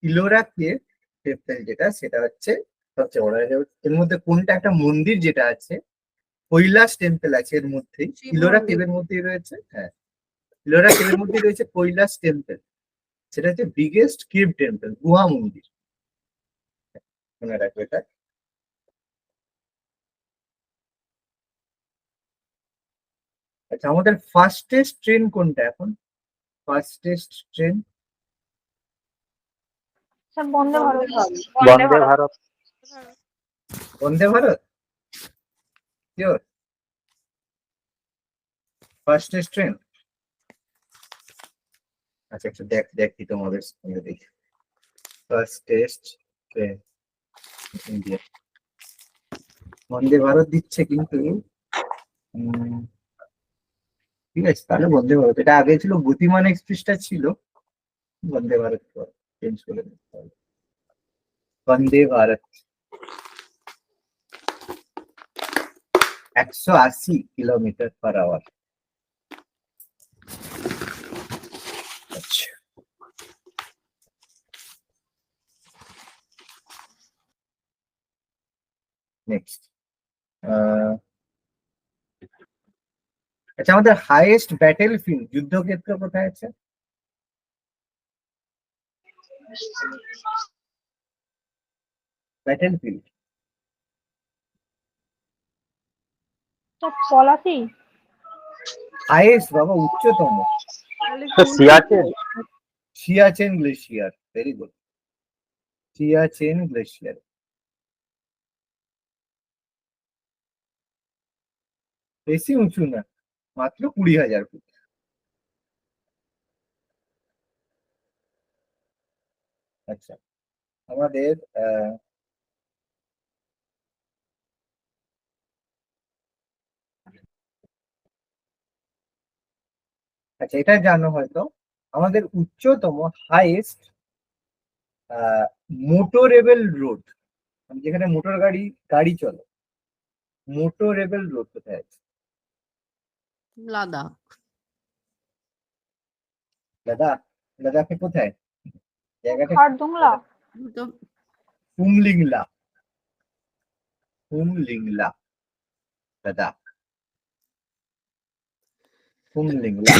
A: ইলোরা কেভ টেম্পল যেটা, সেটা হচ্ছে সবচেয়ে বড়। এর মধ্যে কোনটা একটা মন্দির যেটা আছে, কৈলাস টেম্পল আছে এর মধ্যেই,
D: শিব
A: ইলোরা
D: মন্দির
A: কেভের মধ্যেই রয়েছে। হ্যাঁ, ইলোরা কেভের মধ্যেই রয়েছে কৈলাস টেম্পল। সেটা হচ্ছে বিগেস্ট কেভ টেম্পল, গুহা মন্দির। মনে রাখবে এটা। আচ্ছা, আমাদের ফাস্টেস্ট ট্রেন কোনটা এখন? Fastest train
C: sir Vande Bharat.
B: Vande Bharat.
A: Vande Bharat, sure? Fastest train? আচ্ছা, একটু দেখি তোমাদের সঙ্গে দেখি। Fastest train India, Vande Bharat দিচ্ছে কিন্তু। উম, ঠিক আছে, তাহলে বন্দে ভারত। এটা আগে ছিল গতিমান এক্সপ্রেসটা ছিল, বন্দে ভারত চেঞ্জ করে দিতে হবে। বন্দে ভারত 180 কিলোমিটার/আওয়ার। আচ্ছা, নেক্সট। আচ্ছা, আমাদের হাইয়েস্ট ব্যাটেল ফিল্ড, যুদ্ধক্ষেত্র কোথায় আছে? Battle field
C: sir Palashi.
A: Highest বাবা, উচ্চতম।
D: তাহলে
B: তো
D: কোনটা?
B: Siachen.
A: Siachen glacier, very good. Siachen glacier. বেশি উঁচু না, মাত্র 20,000 ফুট। আচ্ছা, আমাদের আচ্ছা, এটা জানো হয়তো, আমাদের উচ্চতম হাইয়েস্ট মোটরেবল রোড, যেখানে মোটর গাড়ি গাড়ি চলে, মোটরেবল রোড কোথায় আছে?
D: লাদাখ।
A: লাদাখ? লাদাখে কোথায় জায়গাটা?
C: খারদুংলা।
D: তো
A: হুমলিংলা, হুমলিংলা, লাদাখ, হুমলিংলা।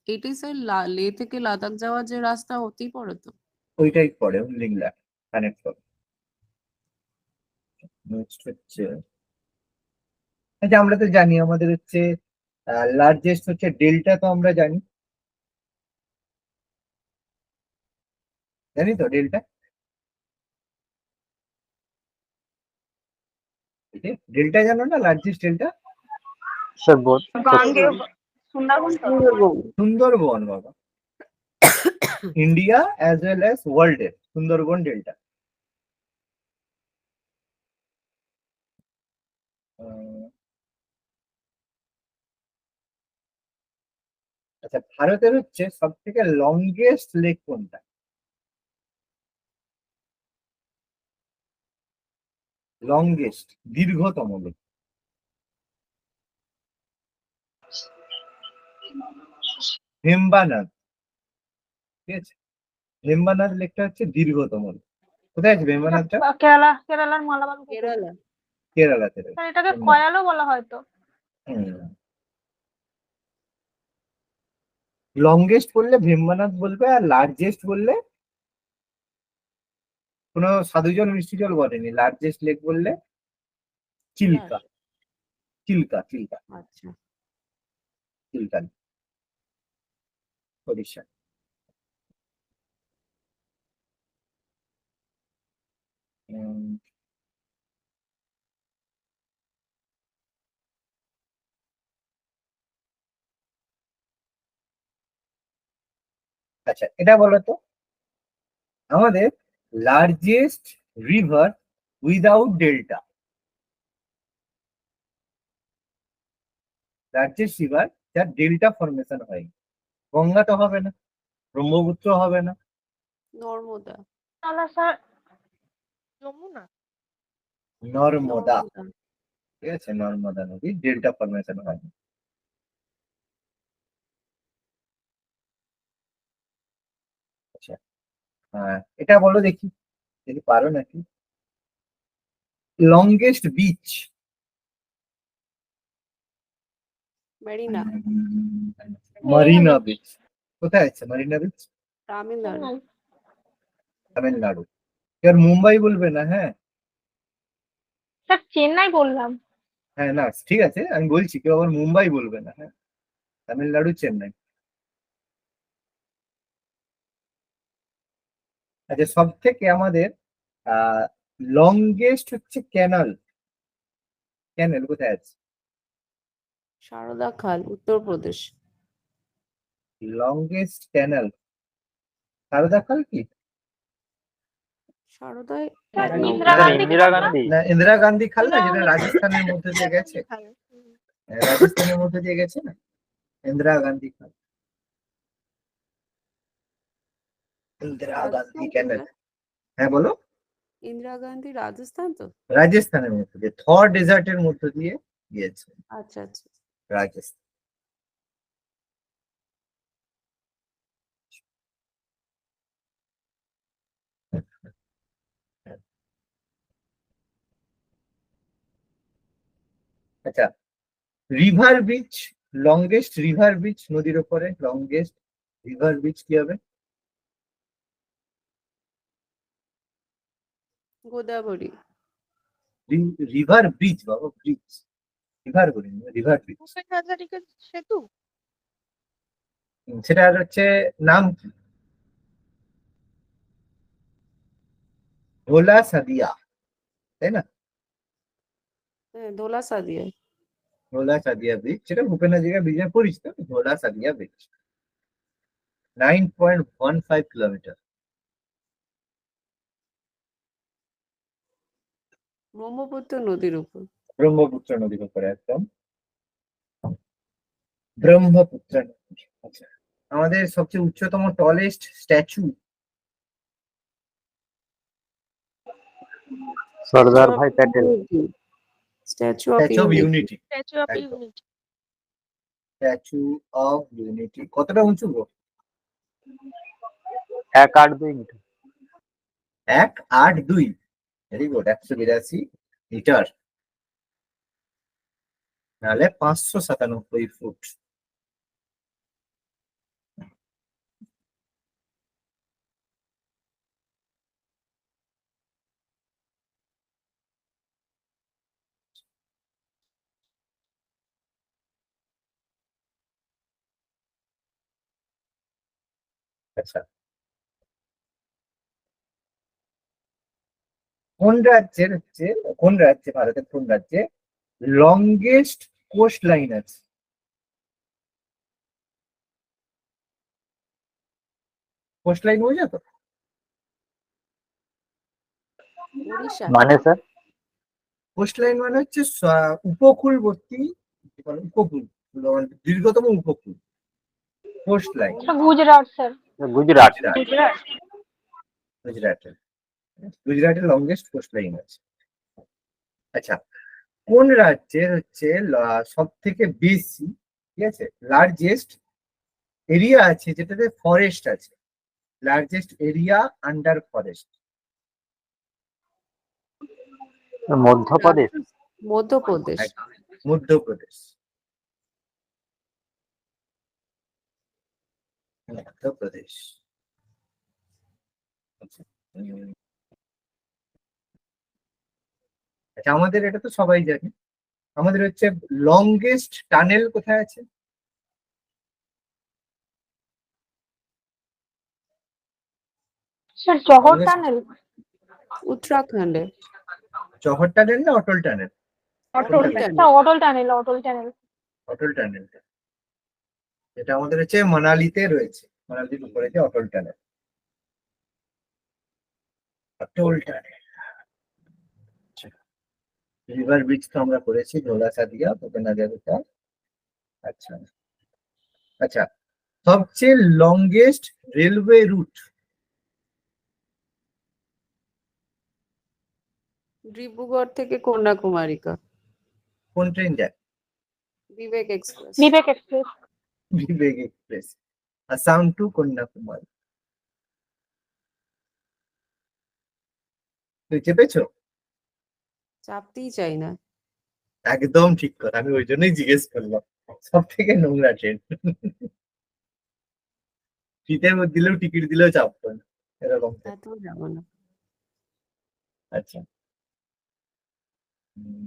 D: এটাই স্যার লে থেকে লাদাখ যাওয়ার যে রাস্তা হতেই পড়ে তো।
A: ওইটাই পড়ে, হুমলিংলা কানেক্ট করে। নেক্সট হচ্ছে, আচ্ছা, আমরা তো জানি আমাদের হচ্ছে লার্জেস্ট হচ্ছে ডেল্টা, তো আমরা জানি, জানি তো ডেল্টা। ডেল্টা জানো না, লার্জেস্ট ডেল্টা?
B: স্যার বল।
C: সুন্দরবন তো।
A: সুন্দরবন বাবা, India as well as world এর সুন্দরবন ডেল্টা। আচ্ছা, ভারতের হচ্ছে সব থেকে লংগেস্ট লেক কোনটা? লংগেস্ট, দীর্ঘতম লেক। ভেম্বানাদ, ঠিক আছে, ভেম্বানাদ লেকটা হচ্ছে দীর্ঘতম লেক। কোথায় আছে ভেম্বানাদটা?
C: কেরালার মালাবার উপকূল।
D: কেরালা।
A: কেরালাতে রয়েছে।
C: স্যার এটাকে কয়ালও বলা হয় তো।
A: লংগেস্ট বললে ভেম্বানাদ বলবে, আর লার্জেস্ট বললে কোনো সাধু জল মিষ্টি জল বলেনি, লার্জেস্ট লেক বললে চিল্কা, চিল্কা, চিল্কা,
D: আচ্ছা
A: চিল্কা, ওড়িশা। উম, আচ্ছা, এটা বলো তো, আমাদের largest river without delta, largest river যার ডেল্টা ফরমেশন হয়। গঙ্গা তো হবে না, ব্রহ্মপুত্র হবে না,
D: নর্মদা।
C: তাহলে স্যার
E: যমুনা।
A: নর্মদা,
D: নর্মদা।
A: ঠিক আছে, নর্মদা নদী ডেল্টা ফরমেশন হয়। আচ্ছা, এটা বলো দেখি, যদি পারো নাকি। Longest beach.
D: Marina.
A: Marina beach. কোথায় আছে মারিনা বিচ?
D: তামিলনাড়ু।
C: চেন্নাই।
A: তামিলনাড়ু। এবার মুম্বাই বলবে না, হ্যাঁ?
C: স্যার চেন্নাই বললাম।
A: হ্যাঁ, না ঠিক আছে, আমি বলছি কেউ আবার মুম্বাই বলবে না, হ্যাঁ? তামিলনাড়ু, চেন্নাই। আচ্ছা, সব থেকে আমাদের লংগেস্ট হচ্ছে ক্যানাল। ক্যানেল কোথায় আছে?
D: সারদা খাল, উত্তরপ্রদেশ।
A: লংগেস্ট ক্যানাল সারদা খাল কি?
D: সারদায়
C: স্যার
D: না,
C: ইন্দিরা
B: স্যার
C: গান্ধী
B: ইন্দিরা
C: খাল না?
B: গান্ধী।
A: না, ইন্দিরা গান্ধী খাল না, যেটা
C: ইন্দিরা গান্ধী
A: রাজস্থানের মধ্যে দিয়ে গেছে।
C: খাল।
A: হ্যাঁ, রাজস্থানের মধ্যে দিয়ে গেছে না, ইন্দিরা গান্ধী খাল। ইন্দিরা গান্ধী
D: রাজস্থান তো
A: ক্যানাল।
D: এটা?
A: হ্যাঁ বলো।
D: ইন্দিরা গান্ধী রাজস্থান তো?
A: রাজস্থানের মধ্যে দিয়ে, থর ডেজার্টের মধ্যে দিয়ে গিয়েছে
D: আচ্ছা আচ্ছা।
A: রাজস্থান। আচ্ছা, river beach, longest river beach, নদীর উপরে লংগেস্ট রিভার বিচ কি হবে?
D: গোদাবরী।
A: রিভার ব্রিজ বাবা, ব্রিজ, রিভার বলি, রিভার ব্রিজ।
C: ভূপেন হাজারিকা সেতু।
A: সেটার হচ্ছে নাম কি? ধোলা সাদিয়া, তাই না?
D: হ্যাঁ, ধোলা সাদিয়া।
A: ধোলা সাদিয়া ব্রিজ, সেটা ভূপেন হাজারিকা ব্রিজে পরিচিত। ধোলা সাদিয়া ব্রিজ 9.15 কিলোমিটার।
D: ব্রহ্মপুত্র নদীর উপর।
A: ব্রহ্মপুত্র নদীর উপরে একদম, ব্রহ্মপুত্র নদী। আচ্ছা, আমাদের সবচেয়ে উচ্চতম tallest statue?
B: Sardar Bhai Patel.
D: Statue of
A: statue of
D: unity.
A: Unity.
C: Statue of
A: একদম।
C: ইউনিটি।
A: স্ট্যাচু অফ ইউনিটি কতটা উঁচু গো?
B: 182 মিটার।
A: 182, ভেরি গুড, 182 মিটার, নাহলে 597 ফুট। আচ্ছা, কোন রাজ্যের হচ্ছে, কোন রাজ্যে, ভারতের কোন রাজ্যে লংগেস্ট কোস্ট লাইন আছে? কোস্ট লাইন বোঝা তো?
D: উড়িষ্যা।
B: মানে স্যার?
A: কোস্ট লাইন মানে হচ্ছে উপকূলবর্তী, মানে উপকূল, মানে দীর্ঘতম উপকূল, coast line.
C: Gujarat sir.
B: Gujarat.
A: Gujarat.
C: Gujarat.
A: গুজরাটের, গুজরাটের লংগেস্ট কোস্ট লাইন আছে। আচ্ছা, কোন রাজ্যের হচ্ছে সব থেকে বেশি, ঠিক আছে, লার্জেস্ট এরিয়া আছে যেটাতে ফরেস্ট আছে, largest area under forest?
B: Madhya Pradesh.
D: Madhya Pradesh.
A: Madhya Pradesh. Madhya Pradesh. আচ্ছা, আচ্ছা, আমাদের এটা তো সবাই জানে, আমাদের হচ্ছে লংগেস্ট টানেল কোথায় আছে?
C: স্যার জহর টানেল।
D: উত্তরাখণ্ডে।
A: জহর টানেল না অটল টানেল?
C: অটল
D: টানেল।
C: স্যার, অটল টানেল, অটল টানেল।
A: অটল টানেল, এটা আমাদের হচ্ছে মানালিতে রয়েছে, মানালির উপরে যে অটল টানেল। অটল টানেল। রিভার ব্রিজ তো আমরা করেছি, ধোলা সাদিয়া, ভূপেন হাজারিকা। আচ্ছা, আচ্ছা, সবচেয়ে লংগেস্ট রেলওয়ে রুট?
D: ডিব্রুগড় থেকে কন্যাকুমারিকা,
A: কোন ট্রেন যায়?
D: বিবেক এক্সপ্রেস।
C: বিবেক এক্সপ্রেস।
A: বিবেক এক্সপ্রেস। আসাম টু কন্যাকুমারী। তুই চেপেছো?
D: চাপতেই চাই না।
A: একদম ঠিক কথা, আমি ওই জন্যই জিজ্ঞেস করলাম। সব থেকে নোংরা ট্রেন। ফ্রিতে দিলেও টিকিট দিলেও চাপতো না, এরকম ট্রেন।
D: এত যাবো না।
A: আচ্ছা। হুম,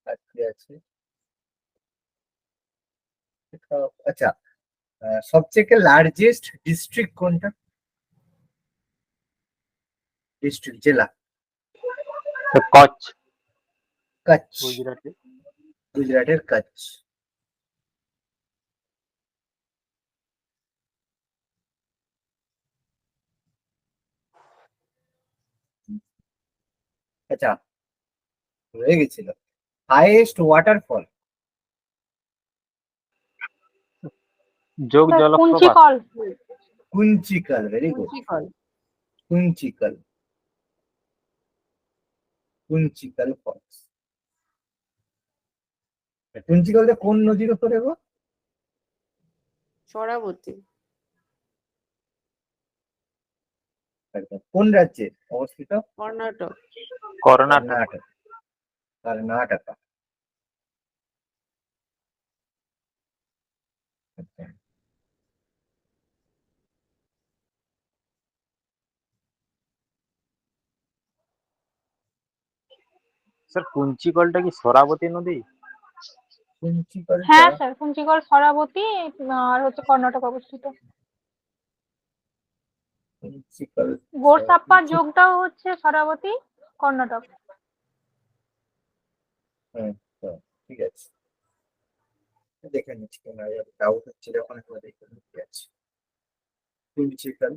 A: আর কি আছে? আচ্ছা, সবথেকে লার্জেস্ট ডিস্ট্রিক্ট কোনটা? ডিস্ট্রিক্ট, জেলা।
B: তো কচ্ছ,
A: কচ্ছ।
B: গুজরাটে।
A: গুজরাটের কচ্ছ। আচ্ছা, হয়ে গেছিল। Highest waterfall?
B: যোগ
C: স্যার
B: জলপ্রপাত।
C: Kunchikal.
A: Kunchikal, very good.
D: Kunchikal.
A: Kunchikal, Kunchikal falls. কুঞ্চিকলটা কোন নদীর উপরে গো?
D: সরাবতী।
A: একদম। কোন রাজ্যে অবস্থিত?
D: কর্ণাটক।
B: কর্ণাটক।
A: কর্ণাটক। কর্ণাটক। আচ্ছা।
B: স্যার কুঞ্চিকলটা কি সরাবতী নদী?
A: কুঞ্চিকলটা
C: হ্যাঁ স্যার, কুঞ্চিকল সরাবতী আর হচ্ছে কর্ণাটক অবস্থিত।
A: কুঞ্চিকল।
C: গোরসাপ্পার যোগটাও হচ্ছে সরাবতী, কর্ণাটক।
A: হ্যাঁ, তো ঠিক আছে, দেখে নিচ্ছি কেন ডাউট হচ্ছে যখন একবার দেখে নিচ্ছি। আছে কুঞ্চিকল।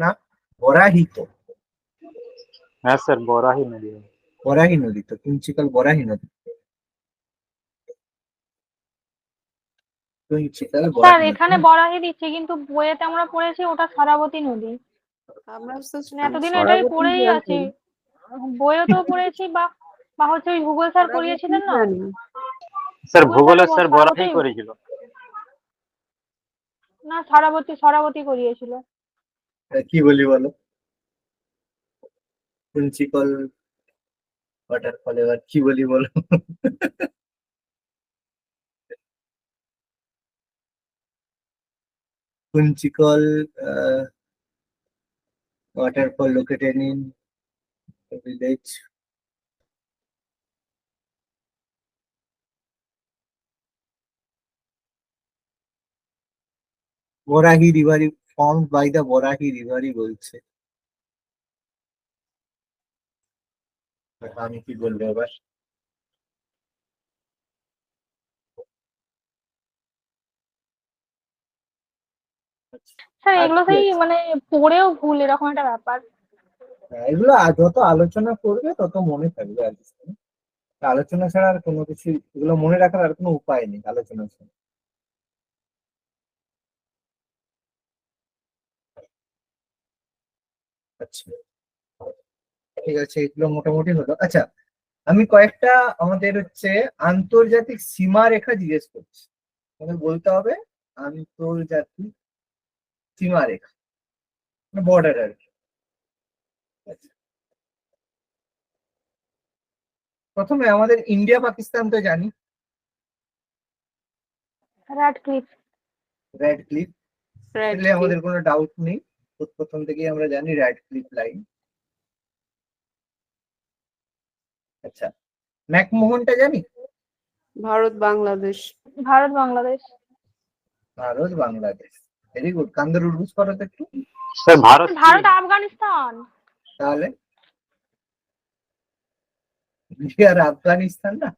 A: না, বরাহি তো।
B: হ্যাঁ স্যার, বরাহি নদী।
A: বরাহি নদী তো, কুঞ্চিকল বরাহি নদী। কুঞ্চিকল
C: স্যার
A: বরাহি নদী।
C: এখানে বরাহি দিচ্ছে, কিন্তু বইয়েতে আমরা পড়েছি ওটা সরাবতী নদী।
D: আমরা তো
C: মানে এতদিন এটাই
D: সরাবতী
C: পড়েই
D: জানি।
C: আছি, বইও তো পড়েছি, বা বা হচ্ছে ওই ভূগোল স্যার
D: সরাবতী
C: পড়িয়েছিলেন না,
D: জানি।
B: স্যার
C: ভূগোল
B: ভূগোলে
C: স্যার
B: স্যার বরাহি
C: সরাবতী,
B: করেছিল।
C: না সরাবতী করিয়েছিল।
A: কি বলি বলো? কুঞ্চিকল ওয়াটারফল, এবার কি বলি বলো? Kunchikal waterfall located in village. Varahi river formed by the Varahi রিভারই বলছে। আমি কি বলবো এবার?
C: স্যার
A: আর
C: এগুলো
A: কি
C: সেই
A: আছে?
C: মানে পড়েও ভুল, এরকম একটা ব্যাপার।
A: হ্যাঁ, এগুলো যত আলোচনা করবে তত মনে থাকবে আর কিছু না। আলোচনা ছাড়া আর কোনো কিছু, এগুলো মনে রাখার আর কোনো উপায় নেই আলোচনা ছাড়া। আচ্ছা, ঠিক আছে, এগুলো মোটামুটি হলো। আচ্ছা, আমি কয়েকটা আমাদের হচ্ছে আন্তর্জাতিক সীমারেখা জিজ্ঞেস করছি, তোমাকে বলতে হবে আন্তর্জাতিক সীমারেখা, মানে বর্ডার আর কি। আচ্ছা, প্রথমে আমাদের ইন্ডিয়া পাকিস্তান তো জানি,
C: রাডক্লিফ।
A: রেড ক্লিফ,
D: রেড
A: এলে আমাদের কোনো ডাউট নেই, প্রথম থেকেই আমরা জানি রেড ক্লিফ লাইন। আচ্ছা, ম্যাকমোহনটা জানি।
D: ভারত বাংলাদেশ।
C: ভারত বাংলাদেশ।
A: Bharat Bangladesh, very good. কান্দার উর্দুস করো তো একটু।
B: স্যার ভারত
C: ভারত আফগানিস্তান।
A: তাহলে ইন্ডিয়ার আফগানিস্তান না,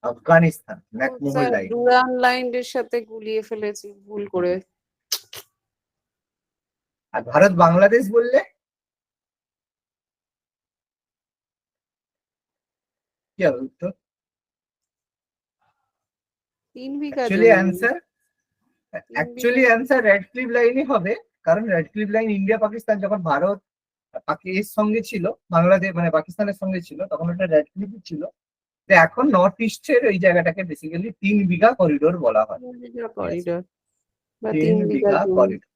A: আফগানিস্তান ম্যাকমোহন লাইন।
D: ডুরান লাইনের সাথে গুলিয়ে ফেলেছি ভুল করে।
A: আর ভারত বাংলাদেশ বললে কি হবে উত্তর?
D: 3 বিঘা
A: অ্যাকচুয়ালি
D: জমি।
A: অ্যান্সার রেড ক্লিফ লাইনই হবে, কারণ red cliff line India Pakistan যখন ভারত এর সঙ্গে ছিল, বাংলাদেশ মানে পাকিস্তানের সঙ্গে ছিল, তখন ওটা রেড ক্লিফ ছিল। তো এখন নর্থ ইস্টের ওই জায়গাটাকে বেসিক্যালি 3 বিঘা করিডোর বলা হয়।
D: 3 বিঘা করিডোর বা
A: 3
D: 3 বিঘা
A: বিঘা
D: জমি।
A: করিডোর,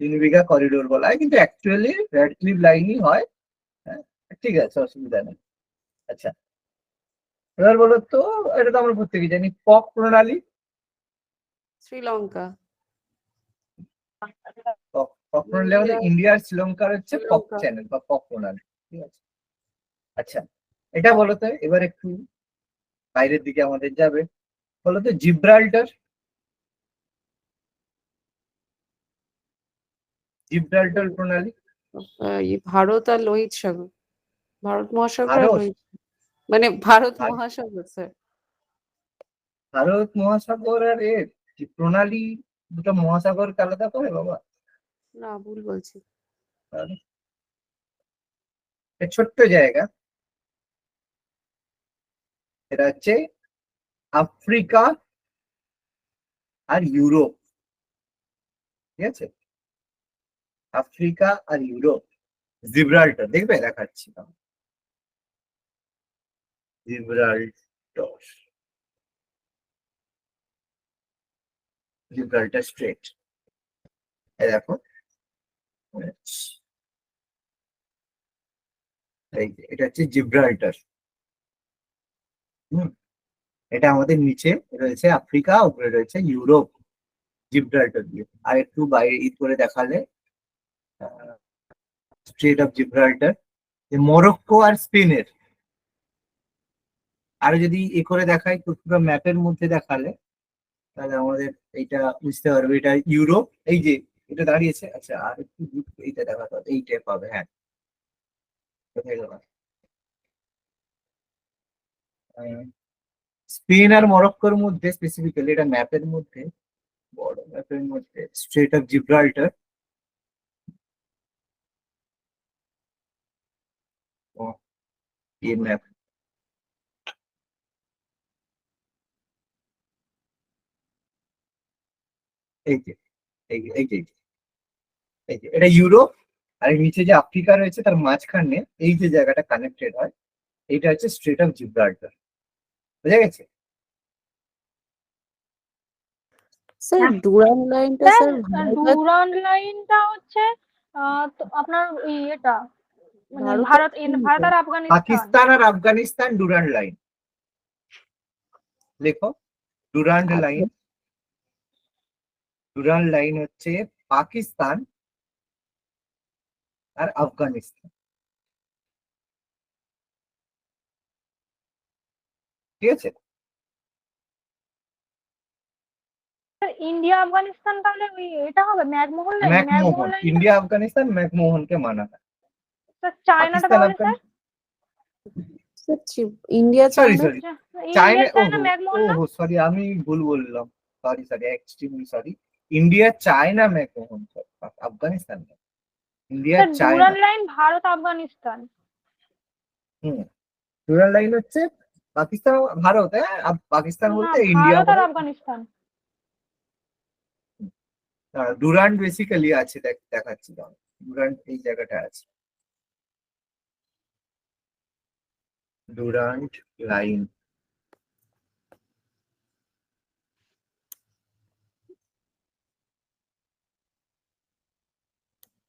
A: 3 বিঘা করিডোর বলা হয়, কিন্তু অ্যাকচুয়ালি রেড ক্লিফ লাইনই হয়। হ্যাঁ, ঠিক আছে, অসুবিধা নেই। আচ্ছা, এবার বলো তো, এটা তো আমরা প্রত্যেকে জানি, পক প্রণালী।
D: শ্রীলঙ্কা।
A: পক প্রণালী আমাদের ইন্ডিয়া আর শ্রীলঙ্কার হচ্ছে পক
D: শ্রীলঙ্কা।
A: চ্যানেল বা পক প্রণালী, ঠিক আছে। আচ্ছা, এটা বলো তো, এবার একটু বাইরের দিকে আমাদের যাবে, বলো তো জিব্রাল্টার। জিব্রাল্টার প্রণালী।
D: ভারত আর লোহিত সাগর, ভারত মহাসাগর আর
A: ভারত
D: লোহিত, মানে ভারত
A: ভার-
D: মহাসাগর স্যার।
A: ভারত মহাসাগর আর এর যে প্রণালী, দুটো মহাসাগরকে আলাদা করে বাবা।
D: না, ভুল বলছি।
A: তাহলে একটা ছোট্ট জায়গা, এটা হচ্ছে আফ্রিকা আর ইউরোপ, ঠিক আছে, আফ্রিকা আর ইউরোপ। জিব্রাল্টার দেখবে, দেখাচ্ছি না, জিব্রাল্টার, জিব্রাল্টার স্ট্রেট, দেখো, এই যে এটা হচ্ছে জিব্রাল্টার। হুম, এটা আমাদের নিচে রয়েছে আফ্রিকা, উপরে রয়েছে ইউরোপ, জিব্রাল্টার দিয়ে। আর একটু বাইরে ঈদ করে দেখালে স্ট্রেট অফ জিব্রাল্টার, মরক্কো আর স্পেনের। আর যদি এ করে দেখাই, পুরো ম্যাপের মধ্যে দেখালে, তাহলে আমাদের এইটা বুঝতে পারবে, এটা ইউরোপ, এই যে এটা দাঁড়িয়েছে। আচ্ছা, আর একটু এইটা দেখাতে হবে, এইটা পাবে। হ্যাঁ, কোথায় গেল? স্পেন আর মরক্কোর মধ্যে স্পেসিফিক্যালি, এটা ম্যাপের মধ্যে, বড় ম্যাপের মধ্যে স্ট্রেট অফ জিব্রাল্টার। ও, এই ম্যাপ, এই যে এই যে এই যে এই যে এই যে এটা ইউরোপ, আর এর নিচে যে আফ্রিকা রয়েছে, তার মাঝখানে এই যে জায়গাটা কানেক্টেড হয়, এইটা হচ্ছে স্ট্রেট অফ জিব্রাল্টার। বুঝা গেছে?
D: স্যার
C: হ্যাঁ।
D: ডুরান লাইনটা
C: স্যার
D: স্যার
C: ডুরান্ড লাইনটা হচ্ছে তো আপনার এটা মানে ভারত আর আফগানিস্তান।
A: পাকিস্তান আর আফগানিস্তান ডুরান্ড লাইন, লেখো ডুরান্ড লাইন। ডুরান্ড লাইন হচ্ছে পাকিস্তান আর আফগানিস্তান, ঠিক আছে।
C: ইন্ডিয়া আফগানিস্তান তাহলে ওই এটা হবে McMahon line.
A: McMahon, India Afghanistan ম্যাকমোহনকে মানা হয়।
C: স্যার চায়নাটা
A: পাকিস্তান
C: তাহলে sir
D: India
A: sorry
D: China.
A: Sorry,
C: India
A: China,
C: China McMahon না।
A: সরি, আমি ভুল বললাম, sorry sorry, extremely sorry. India China McMahon, Afghanistan না, India
C: sir
A: China.
C: Durand line Bharat Afghanistan.
A: হুম, ডুরান্ড লাইন হচ্ছে পাকিস্তান ভারত, হ্যাঁ, পাকিস্তান
C: না,
A: বলতে ইন্ডিয়া
C: ভারত আর
A: ভারত।
C: আফগানিস্তান।
A: ডুরান্ড বেসিক্যালি আছে, দেখাচ্ছি দাও, ডুরান্ড এই জায়গাটা আছে, ডুরান্ড লাইন।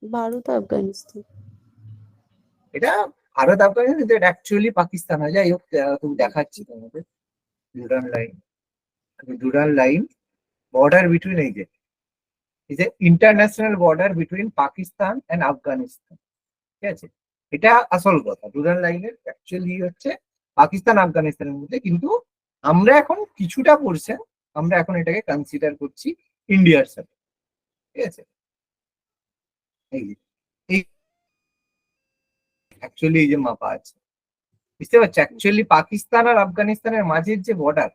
D: ভারত আফগানিস্তান।
A: এটা ভারত আফগানিস্তান, কিন্তু এটা অ্যাকচুয়ালি পাকিস্তান হয়। যাই হোক, তুমি দেখাচ্ছি তোমাদের Durand line. Durand line border between, এই যে is a international border between Pakistan and Afghanistan, ঠিক আছে। এটা আসল কথা, ডুরান্ড লাইনের অ্যাকচুয়ালি হচ্ছে পাকিস্তান আফগানিস্তানের মধ্যে, কিন্তু আমরা এখন কিছুটা পোর্শন, আমরা এখন এটাকে কনসিডার করছি ইন্ডিয়ার সাথে, ঠিক আছে। এই যে এই অ্যাকচুয়ালি এই যে মাপা আছে, বুঝতে পারছো? অ্যাকচুয়ালি পাকিস্তান আর আফগানিস্তানের মাঝের যে বর্ডার,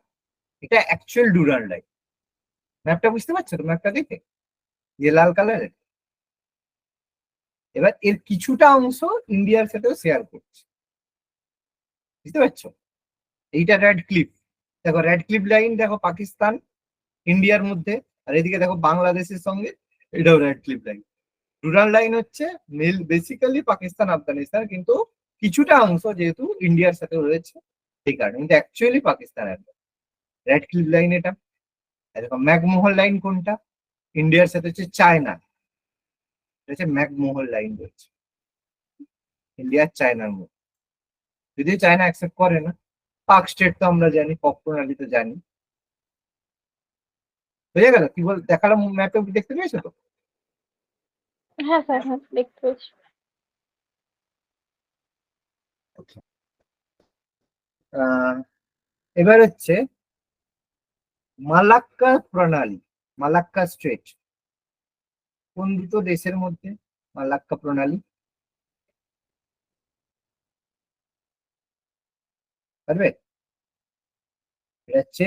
A: এটা অ্যাকচুয়াল ডুরাল লাইন। ম্যাপটা বুঝতে পারছো তো? ম্যাপটা দেখে, যে লাল কালারের। এবার এর কিছুটা অংশ ইন্ডিয়ার সাথেও শেয়ার করছে, বুঝতে পারছো? এইটা রেড ক্লিফ, দেখো রেড ক্লিফ লাইন, দেখো পাকিস্তান ইন্ডিয়ার মধ্যে, আর এদিকে দেখো বাংলাদেশের সঙ্গে, এটাও red cliff line. Rural line হচ্ছে বেসিক্যালি পাকিস্তান আফগানিস্তান, কিন্তু কিছুটা অংশ যেহেতু ইন্ডিয়ার সাথে রয়েছে সেই কারণে, কিন্তু অ্যাকচুয়ালি পাকিস্তানের রেড ক্লিফ লাইন এটা। দেখো ম্যাকমোহন লাইন কোনটা? ইন্ডিয়ার সাথে হচ্ছে চায়না, হচ্ছে ম্যাকমোহন লাইন রয়েছে ইন্ডিয়ার চায়নার মধ্যে, যদিও চায়না অ্যাকসেপ্ট করে না। পাক স্টেট তো আমরা জানি, পক প্রণালী তো জানি। বুঝে গেল কি বল দেখালাম? ম্যাপে দেখতে পেয়েছো তো?
C: হ্যাঁ স্যার, হ্যাঁ দেখতে পেয়েছি।
A: আহ, এবার হচ্ছে মালাক্কা প্রণালী, মালাক্কা স্ট্রেট কোন দুটো দেশের মধ্যে? মালাক্কা প্রণালী পারবে? এটা হচ্ছে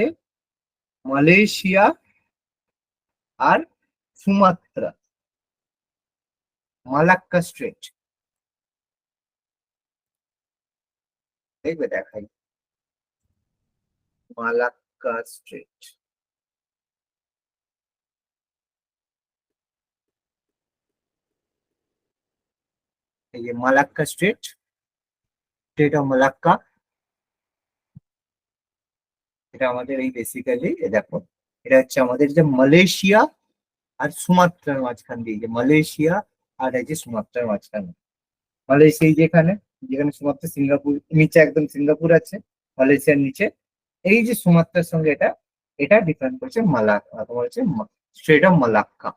A: মালয়েশিয়া আর সুমাত্রা, মালাক্কা স্ট্রেট। দেখবে দেখাই, মালাক্কা স্ট্রেট। এই যে Malacca straight, strait of Malacca, এটা আমাদের এই বেসিক্যালি দেখো, এটা হচ্ছে আমাদের যে মালয়েশিয়া আর সুমাত্রার মাঝখান দিয়ে, যে মালয়েশিয়া আর এই যে সুমাত্রার মাঝখানে, মালয়েশিয়া এই যেখানে, যেখানে সুমাত্রা সিঙ্গাপুর নিচে, একদম সিঙ্গাপুর আছে মালয়েশিয়ার নিচে, এই যে সুমাত্রার সঙ্গে এটা, এটা ডিফারেন্ট করছে মালাক্কা, তোমার হচ্ছে স্ট্রেট অফ মালাক্কা।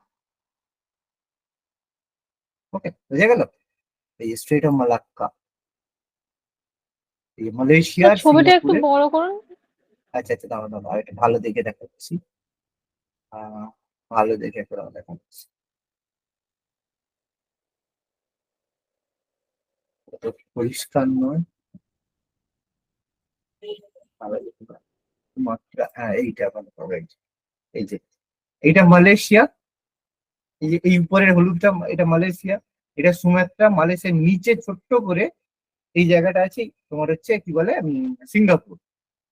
A: ওকে, বুঝে গেল? এই স্ট্রেট অফ মালাক্কা, এই মালয়েশিয়া
C: স্যার
A: আর
C: ছবিটা একটু
A: সিঙ্গাপুরের।
C: বড় করুন।
A: আচ্ছা আচ্ছা, দাঁড়াও দাঁড়াও, এটা ভালো দেখে দেখাচ্ছি। ভালো দেখে করে দেখাচ্ছি, অত পরিষ্কার নয়। ভালো দেখে দাও। মাত্রা, হ্যাঁ এইটা ভালো হবে, এই যে এইটা মালয়েশিয়া, এই যে এই উপরের হলুদটা, এটা মালয়েশিয়া, এটা সুমাত্রা। মালয়েশিয়ার নিচে ছোট্ট করে এই জায়গাটা আছে, তোমার হচ্ছে কি বলে সিঙ্গাপুর।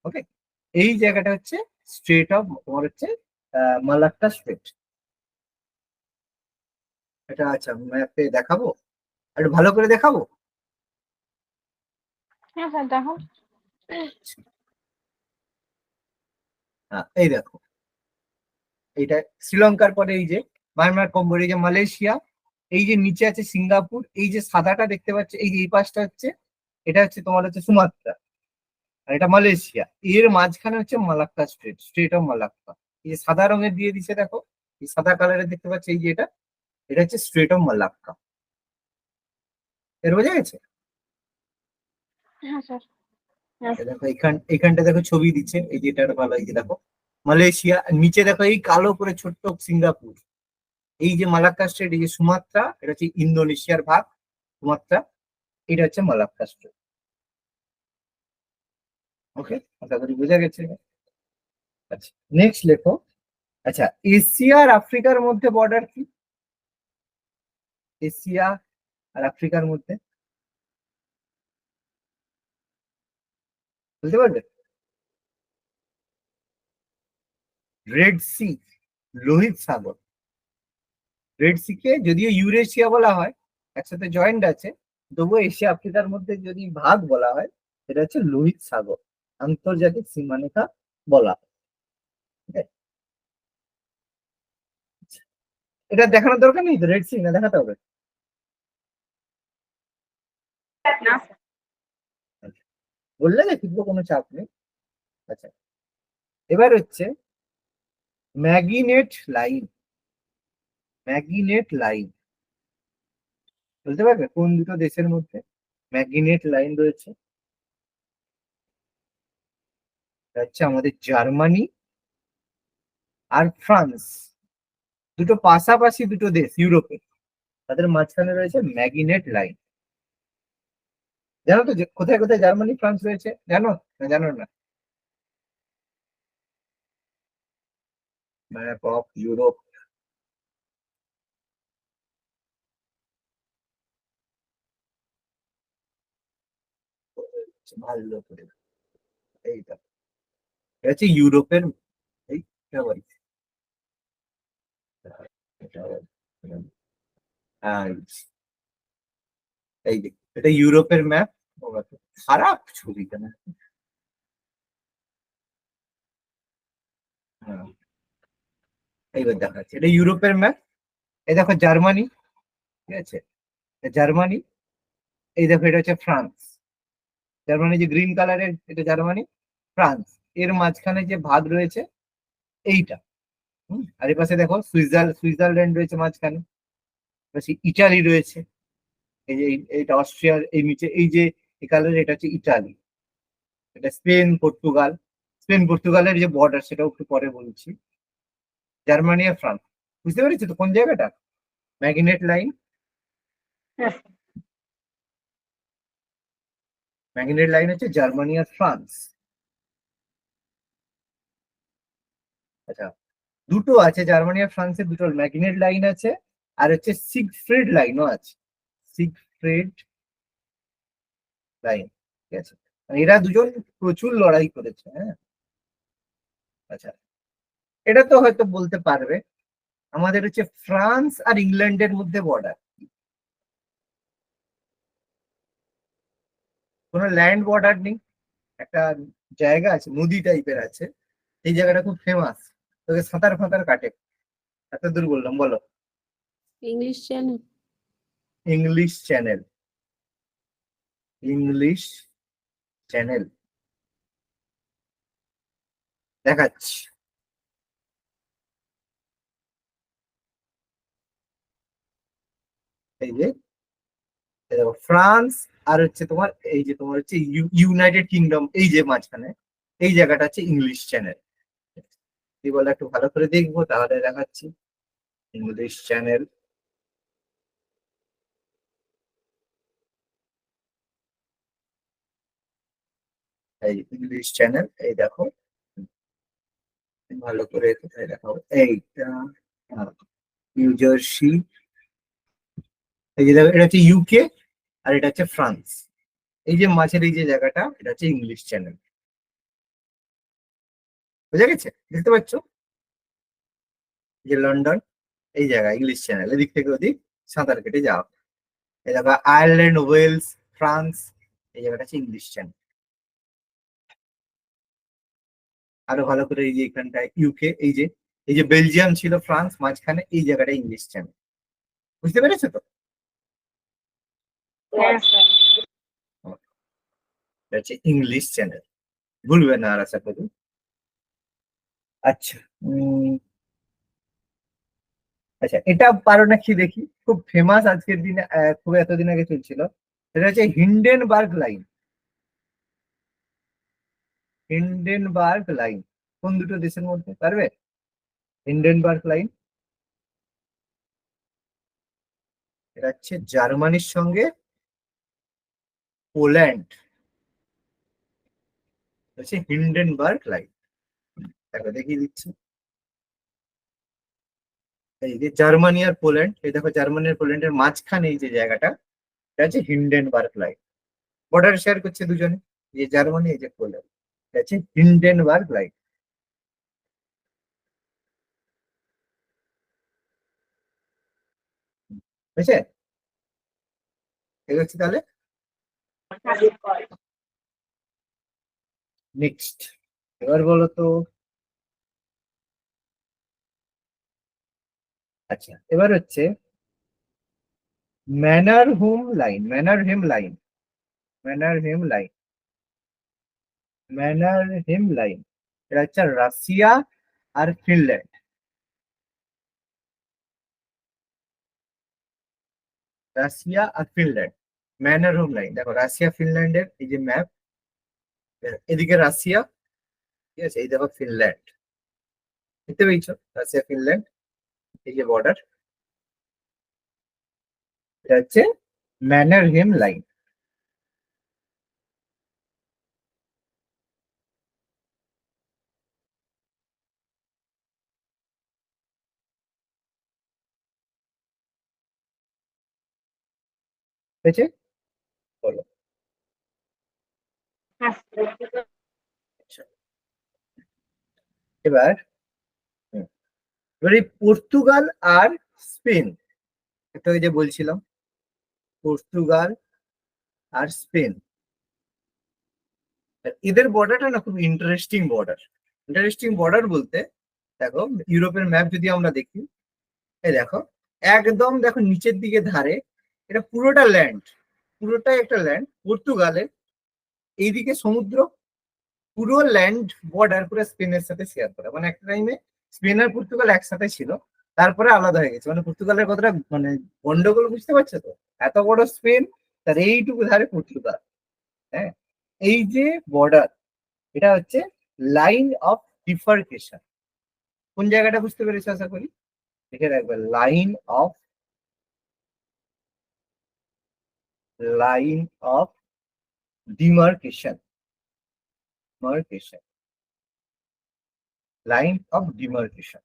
A: ওকে, এই জায়গাটা হচ্ছে স্ট্রেট অফ তোমার হচ্ছে মালাক্কা স্ট্রেট। এটা আচ্ছা ম্যাপে দেখাবো, একটু ভালো করে দেখাবো।
C: হ্যাঁ স্যার দেখুন।
A: হ্যাঁ এই দেখো, এইটা শ্রীলঙ্কার পরে এই যে মায়ানমার, কম্বোডিয়া, এই যে মালয়েশিয়া, এই যে নিচে আছে সিঙ্গাপুর, এই যে সাদাটা দেখতে পাচ্ছ, এই যে এই পাশটা হচ্ছে, এটা হচ্ছে তোমার হচ্ছে সুমাত্রা, আর এটা মালয়েশিয়া। এর মাঝখানে হচ্ছে Malacca straight, strait of Malacca. এই যে সাদা রঙের দিয়ে দিছে দেখো, এই সাদা কালারের দেখতে পাচ্ছ, এই যে এটা, এটা হচ্ছে স্ট্রেট অফ মালাক্কা। এর বোঝা গেছে?
C: হ্যাঁ স্যার। হ্যাঁ।
A: এই দেখো এইখানটা দেখো ছবি দিচ্ছে, এই যে এটা ভালো, এই যে দেখো মালয়েশিয়া, আর নিচে দেখো এই কালো করে ছোট্ট সিঙ্গাপুর। এই যে মালাক্কা স্ট্রেট, এই যে সুমাত্রা, এটা হচ্ছে ইন্দোনেশিয়ার ভাগ, সুমাত্রা, এটা হচ্ছে মালাক্কা স্ট্রেট। ওকে, আশা করি বোঝা গেছে। আচ্ছা নেক্সট লেখো। আচ্ছা, এশিয়া আর আফ্রিকার মধ্যে বর্ডার কি? এশিয়া আর আফ্রিকার মধ্যে বলতে পারবে? রেড সি, লোহিত সাগর। রেড সি কে যদিও ইউরেশিয়া বলা হয়, একসাথে জয়েন্ট আছে, তবুও এশিয়া আফ্রিকার মধ্যে যদি ভাগ বলা হয়, সেটা হচ্ছে লোহিত সাগর, আন্তর্জাতিক সীমারেখা বলা হয়। ঠিক আছে? এটা দেখানোর দরকার নেই তো, রেড সি না দেখাতে হবে?
C: না।
A: বললে দেখবো, কোনো চাপ নেই। আচ্ছা, এবার হচ্ছে ম্যাগিনেট লাইন, ম্যাগিনেট লাইন বলতে পারবে কোন দুটো দেশের মধ্যে ম্যাগিনেট লাইন রয়েছে? এটা হচ্ছে আমাদের জার্মানি আর ফ্রান্স, দুটো পাশাপাশি দুটো দেশ ইউরোপে, তাদের মাঝখানে রয়েছে ম্যাগিনেট লাইন। জানো তো যে কোথায় কোথায় জার্মানি ফ্রান্স রয়েছে? জানো না জানো না? Map of Europe. ভালো করে এইটা, এটা হচ্ছে ইউরোপের এইটা বলছি। এটা হ্যাঁ, এই যে এটা ইউরোপের ম্যাপ। খারাপ ছবি কেন? হ্যাঁ, এইবার দেখাচ্ছি, এটা ইউরোপের ম্যাপ। এই দেখো জার্মানি, ঠিক আছে, জার্মানি। এই দেখো এটা হচ্ছে ফ্রান্স। জার্মানি যে গ্রিন কালারের, এটা জার্মানি। ফ্রান্স, এর মাঝখানে যে ভাগ রয়েছে এইটা। আর এর পাশে দেখো সুইজারল্যান্ড রয়েছে মাঝখানে, পাশে ইটালি রয়েছে। এই যে এইটা অস্ট্রিয়ার, এই নিচে এই যে এই কালার, এটা হচ্ছে ইটালি। এটা স্পেন পর্তুগাল। স্পেন পর্তুগালের যে বর্ডার সেটাও একটু পরে বলছি। জার্মানি আর ফ্রান্স, বুঝতে পেরেছি তো কোন জায়গাটা? ম্যাগনেট লাইন, ম্যাগনেট লাইন হচ্ছে জার্মানি আর ফ্রান্স। আচ্ছা, দুটো আছে জার্মানি আর ফ্রান্সের, দুটো ম্যাগনেট লাইন আছে। আর হচ্ছে সিগফ্রিড লাইনও আছে, সিগফ্রিড লাইন, ঠিক আছে। মানে এরা দুজন প্রচুর লড়াই করেছে, হ্যাঁ। আচ্ছা, এটা তো হয়তো বলতে পারবে, আমাদের হচ্ছে ফ্রান্স আর ইংল্যান্ডের মধ্যে বর্ডার, কোনো ল্যান্ড বর্ডার নেই। একটা জায়গা আছে, নদী টাইপের আছে, এই জায়গাটা খুব ফেমাস, তোকে সাঁতার ফাঁতার কাটে। এত দূর বললাম, বলো।
D: English channel.
A: English channel, English channel দেখাচ্ছি। এই যে এই দেখো ফ্রান্স, আর হচ্ছে তোমার এই যে তোমার হচ্ছে ইউনাইটেড কিংডম, এই যে মাঝখানে এই জায়গাটা হচ্ছে ইংলিশ চ্যানেল। এই বলে একটু ভালো করে দেখবো, তাহলে দেখাচ্ছি। ইংলিশ চ্যানেল, এই ইংলিশ চ্যানেল, এই দেখো ভালো করে কোথায় দেখাবো, এইটা নিউ জার্সি। এই যে দেখো এটা হচ্ছে ইউকে, আর এটা হচ্ছে ফ্রান্স। এই যে মাঝের এই যে জায়গাটা, এটা হচ্ছে ইংলিশ চ্যানেল। বুঝা গেছে? দেখতে পাচ্ছ? এই যে লন্ডন, এই জায়গা ইংলিশ চ্যানেল, এদিক থেকে ওদিক সাঁতার কেটে যাও। এই দেখো আয়ারল্যান্ড, ওয়েলস, ফ্রান্স, এই জায়গাটা হচ্ছে ইংলিশ চ্যানেল। আরো ভালো করে এই যে এখানটায় ইউকে, এই যে বেলজিয়াম ছিল, ফ্রান্স মাঝখানে, এই জায়গাটা ইংলিশ চ্যানেল। বুঝতে পেরেছো তো?
C: হ্যাঁ স্যার।
A: এটা হচ্ছে ইংলিশ চ্যানেল, ভুলবে না আর আশা করি। আচ্ছা, আচ্ছা এটা পারো নাকি দেখি, খুব ফেমাস আজকের দিনে, খুব এতদিন আগে চলছিল। এটা হচ্ছে হিন্ডেনবার্গ লাইন। হিন্ডেনবার্গ লাইন কোন দুটো দেশের মধ্যে, পারবে? হিন্ডেনবার্গ লাইন, এটা হচ্ছে জার্মানির সঙ্গে পোল্যান্ড, হচ্ছে হিন্ডেনবার্গ লাইন। দেখো দেখিয়ে দিচ্ছি। এই যে জার্মানি আর পোল্যান্ড, এই দেখো জার্মানি আর পোল্যান্ডের মাঝখানে এই যে জায়গাটা, এটা হচ্ছে হিন্ডেনবার্গ লাইন। বর্ডার শেয়ার করছে দুজনে, এই যে জার্মানি, এই যে পোল্যান্ড, এটা হচ্ছে হিন্ডেনবার্গ লাইন। বুঝছে? ঠিক আছে তাহলে, নেক্সট এবার বলো তো। আচ্ছা, এবার হচ্ছে ম্যানার হোম লাইন, ম্যানার হেম লাইন, ম্যানার হেম লাইন, ম্যানার হেম লাইন। এটা হচ্ছে রাশিয়া আর ফিনল্যান্ড, রাশিয়া আর ফিনল্যান্ড। ম্যানার হোম লাইন, দেখো রাশিয়া ফিনল্যান্ডের এই যে ম্যাপ, এদিকে রাশিয়া, ঠিক আছে, এই দেখো ফিনল্যান্ড, দেখতে পেয়েছো রাশিয়া ফিনল্যান্ড, এই যে বর্ডার, এটা হচ্ছে ম্যানার হেম লাইন। হয়েছে? বলো। আচ্ছা, এবার এবার এই পর্তুগাল আর স্পেন, একটু আগে যে বলছিলাম পর্তুগাল আর স্পেন, এদের বর্ডারটা না খুব ইন্টারেস্টিং বর্ডার। ইন্টারেস্টিং বর্ডার বলতে দেখো, ইউরোপের ম্যাপ যদি আমরা দেখি, এই দেখো একদম দেখো নিচের দিকে ধারে, এটা পুরোটা ল্যান্ড, পুরোটাই একটা ল্যান্ড পর্তুগালের। এইদিকে সমুদ্র, পুরো ল্যান্ড বর্ডার পুরো স্পেনের সাথে শেয়ার করা, মানে একটা টাইমে স্পেন আর পর্তুগাল একসাথে ছিল, তারপরে আলাদা হয়ে গেছে। মানে পর্তুগালের কতটা মানে গন্ডগোল, বুঝতে পারছো তো? এত বড় স্পেন, তার এইটুকু ধারে পর্তুগাল। হ্যাঁ, এই যে বর্ডার, এটা হচ্ছে লাইন অফ ডিফার্কেশন। কোন জায়গাটা বুঝতে পেরেছো আশা করি? লিখে রাখবে, line of demarcation, line of demarcation.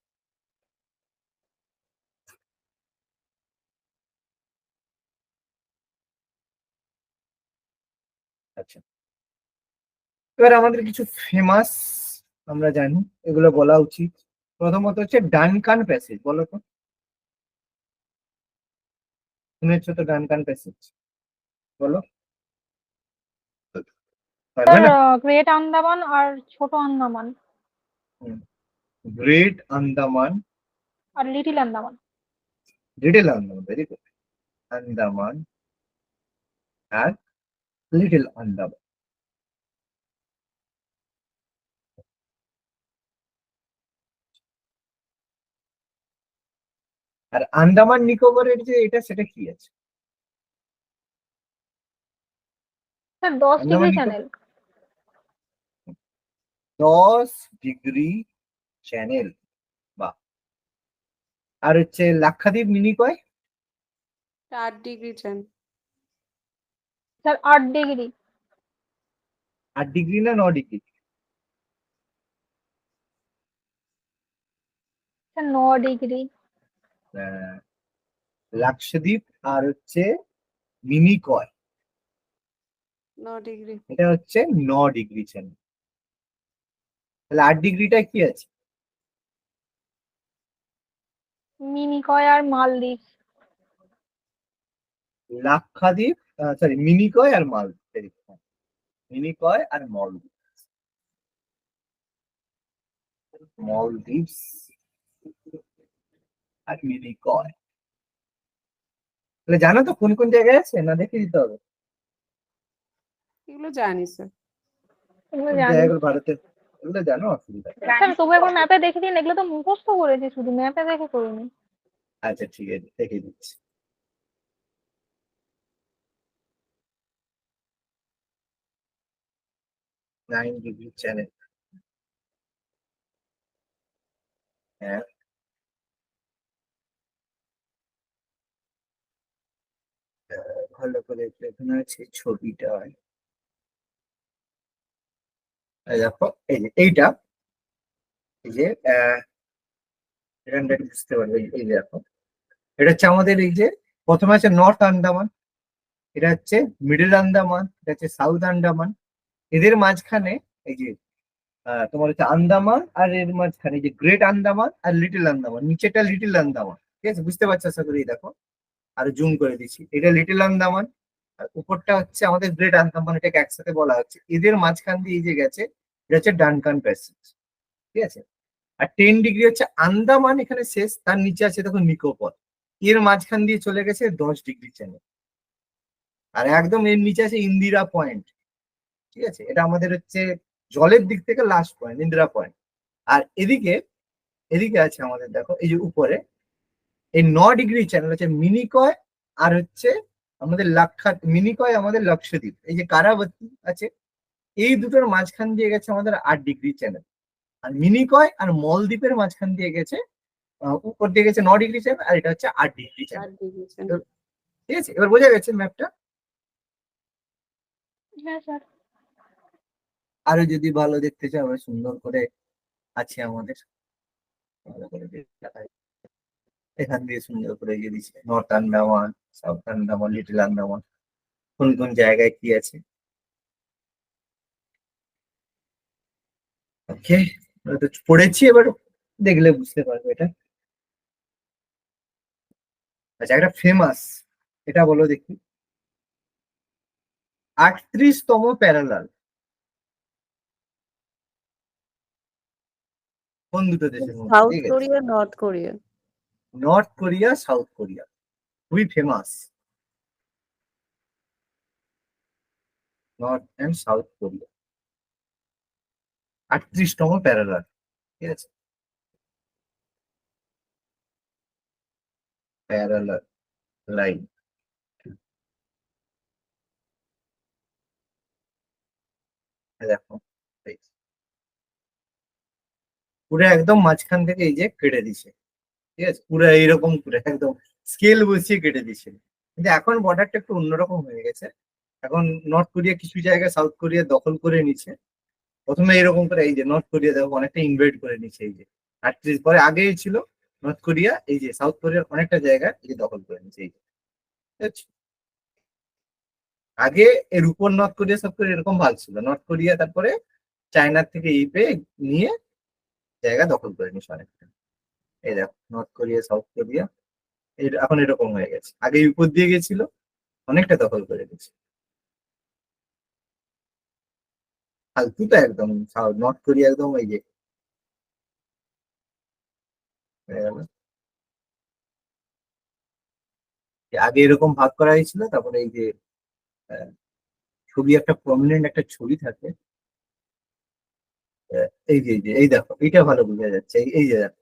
A: আচ্ছা, এবার আমাদের কিছু ফেমাস আমরা জানি, এগুলো বলা উচিত। প্রথমত হচ্ছে ডানকান প্যাসেজ, বলো তো, শুনেছো তো ডানকান প্যাসেজ? বলো, পারবে
C: স্যার
A: না?
C: গ্রেট আন্দামান আর ছোট আন্দামান
A: গ্রেট আন্দামান,
C: আর little Andaman.
A: Little Andaman, very good. Andaman আর লিটল আন্দামান। আর আন্দামান নিকোবরের যে এটা, সেটা কি আছে?
C: Sir 10 degree
A: Andaman Nicobar
C: channel.
A: 10 degree channel, বা আর হচ্ছে লাক্ষাদ্বীপ মিনিকয়,
D: 8 ডিগ্রি চান।
C: Sir 8 degree.
A: 8 ডিগ্রি না 9 ডিগ্রি?
C: Sir 9 degree.
A: লাক্ষাদ্বীপ আর হচ্ছে মিনিকয়,
D: 9 ডিগ্রি।
A: এটা হচ্ছে 9 ডিগ্রি চ্যানেল। তাহলে 8 ডিগ্রিটা কি আছে?
C: মিনিকয় আর মালদ্বীপ।
A: লাক্ষাদ্বীপ, সরি মিনিকয় আর মালদ্বীপ, মিনিকয় আর মলদ্বীপ, মলদ্বীপ আর মিনিকয়। তাহলে জানো তো কোন কোন জায়গায় আছে, না দেখে দিতে হবে?
D: এগুলো জানি স্যার।
C: এগুলো
A: কোন
C: জানি।
A: জায়গাগুলো ভারতের, এগুলো জানো, অসুবিধা নেই।
C: স্যার তবু একবার ম্যাপে দেখে দিন, এগুলো তো মুখস্থ করেছি, শুধু ম্যাপে দেখে করিনি।
A: আচ্ছা ঠিক আছে, দেখে দিচ্ছি। 9 ডিগ্রি চ্যানেল, হ্যাঁ, ভালো করে এখানে আছে ছবিটা। এই দেখো, এই যে এইটা, এই যে এখানটা বুঝতে পারবে, এই যে দেখো, এটা হচ্ছে আমাদের এই যে প্রথমে আছে নর্থ আন্দামান, এটা হচ্ছে মিডল আন্দামান, এটা হচ্ছে সাউথ আন্দামান। এদের মাঝখানে এই যে তোমার হচ্ছে আন্দামান, আর এর মাঝখানে এই যে গ্রেট আন্দামান আর লিটল আন্দামান, নিচেটা লিটল আন্দামান। ঠিক আছে, বুঝতে পারছো আশা করি? এই দেখো, আর জুম করে দিচ্ছি, এটা লিটল আন্দামান, আর উপরটা হচ্ছে আমাদের গ্রেট আন্দামান, এটাকে একসাথে বলা হচ্ছে। এদের মাঝখান দিয়ে এই যে গেছে, এটা হচ্ছে ডানকান প্যাসেজ। ঠিক আছে, আর 10 ডিগ্রি হচ্ছে আন্দামান, এখানে শেষ, তার নিচে আছে দেখো নিকোবর, এর মাঝখান দিয়ে চলে গেছে 10 ডিগ্রি চ্যানেল। আর একদম এর নিচে আছে ইন্দিরা পয়েন্ট। ঠিক আছে, এটা আমাদের হচ্ছে জলের দিক থেকে লাস্ট পয়েন্ট, ইন্দিরা পয়েন্ট। আর এদিকে, এদিকে আছে আমাদের দেখো, এই যে উপরে এই 9 ডিগ্রি চ্যানেল হচ্ছে মিনিকয়, আর হচ্ছে আমাদের মিনিকয় আমাদের লক্ষদ্বীপ, এই যে কারাবতী আছে, এই দুটোর মাঝখান দিয়ে গেছে আমাদের 8 ডিগ্রি চ্যানেল। আর মিনিকয় আর মলদ্বীপের মাঝখান দিয়ে গেছে, উপর দিয়ে গেছে 9 ডিগ্রি চ্যানেল, আর এটা হচ্ছে 8 ডিগ্রি চ্যানেল।
D: 8 ডিগ্রি চান।
A: ঠিক আছে, এবার বোঝা গেছে ম্যাপটা?
C: হ্যাঁ স্যার।
A: আরো যদি ভালো দেখতে চাও, আমরা সুন্দর করে আছে আমাদের, ভালো করে দেখাই। এখান দিয়ে সুন্দর করে গিয়ে দিচ্ছে north Andaman, south Andaman, little Andaman. কোন কোন জায়গায় কি আছে। ওকে, তো পড়েছি, এবার দেখলে বুঝতে পারবে এটা। আচ্ছা, একটা ফেমাস, এটা বলো দেখি। 38তম প্যারালাল কোন দুটো দেশের মধ্যে
D: সাউথ
A: দিয়ে গেছে?
D: Korea, north Korea.
A: North Korea, south Korea, খুবই famous. North and south Korea, 38তম প্যারালাল, ঠিক আছে, প্যারালাল লাইন। দেখো, এই পুরো একদম মাঝখান থেকে এই যে কেটে দিছে, ঠিক আছে, পুরো এইরকম করে একদম স্কেল বসিয়ে কেটে দিছে। কিন্তু এখন বর্ডারটা একটু অন্যরকম হয়ে গেছে। এখন নর্থ কোরিয়া কিছু জায়গায় সাউথ কোরিয়া দখল করে নিচ্ছে। প্রথমে এরকম করে এই যে নর্থ কোরিয়া দেখো অনেকটা ইনভেড করে নিচ্ছে, এই যে 38 পরে আগেই ছিল নর্থ কোরিয়া, এই যে সাউথ কোরিয়ার অনেকটা জায়গা এই যে দখল করে নিচ্ছে, এই যে, ঠিক আছে? আগে এর উপর নর্থ কোরিয়া সাউথ কোরিয়া এরকম ভাগ ছিল, নর্থ কোরিয়া তারপরে চায়নার থেকে এই পেয়ে নিয়ে জায়গা দখল করে নিচ্ছে অনেকটা। এই দেখো নর্থ কোরিয়া সাউথ কোরিয়া এখন এরকম হয়ে গেছে, আগে উপর দিয়ে গেছিল, অনেকটা দখল করে গেছে। ফালতু তো একদম, নর্থ কোরিয়া একদম এই যে হয়ে গেল। আগে এরকম ভাগ করা হয়েছিল, তারপরে এই যে আহ, ছবি, একটা প্রমিনেন্ট একটা ছবি থাকে, এই দেখো এইটা ভালো বোঝা যাচ্ছে, এই যে দেখো,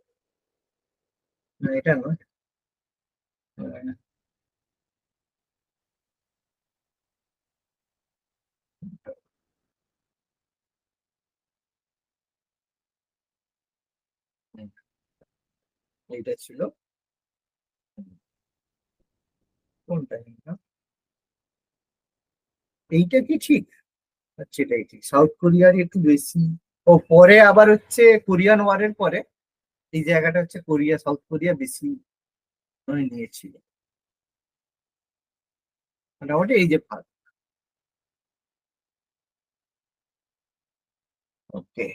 A: না, এটা নয়, এইটা ছিল কোনটা, এইটা কি ঠিক? আচ্ছা, এটাই ঠিক, সাউথ কোরিয়ার একটু বেশি। ও পরে আবার হচ্ছে কোরিয়ান ওয়ারের পরে এই জায়গাটা হচ্ছে কোরিয়া সাউথ কোরিয়া বেশি নিয়েছিল, মোটামুটি এই যে ভাগ। ওকে,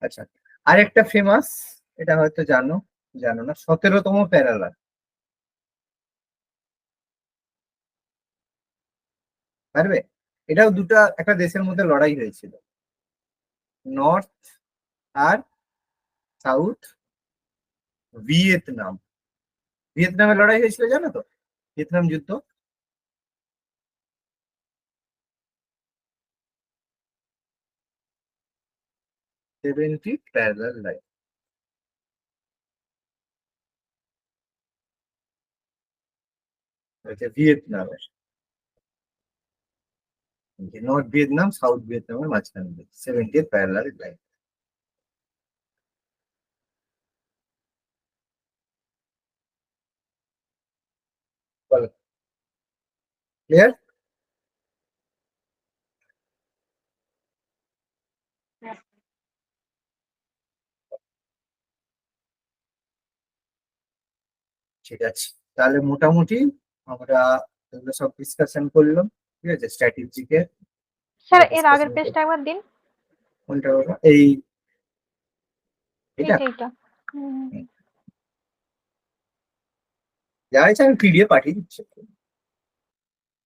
A: আচ্ছা, আরেকটা ফেমাস, এটা হয়তো জানো, জানো না, 17তম প্যারালাল, পারবে? এটাও দুটা একটা দেশের মধ্যে লড়াই হয়েছিল, নর্থ আর সাউথ, ভিয়েতনাম, ভিয়েতনামে লড়াই হয়েছিল জানো তো, ভিয়েতনাম যুদ্ধ। 70 প্যারালাল লাইন, ভিয়েতনামের, নর্থ ভিয়েতনাম সাউথ ভিয়েতনামের মাঝখানে 70 প্যারালাল লাইন। বলো, ক্লিয়ার? ঠিক আছে, তাহলে মোটামুটি আমরা এগুলো সব ডিসকাশন করলাম, ঠিক আছে, স্ট্র্যাটেজিকে
C: স্যার এর আগের
A: ডিসকাশন
C: পেজটা একবার দিন,
A: কোনটা বলো? এই এটা
C: এইটা। হুম।
A: যা হয়েছে আমি পিডিএফ পাঠিয়ে দিচ্ছি।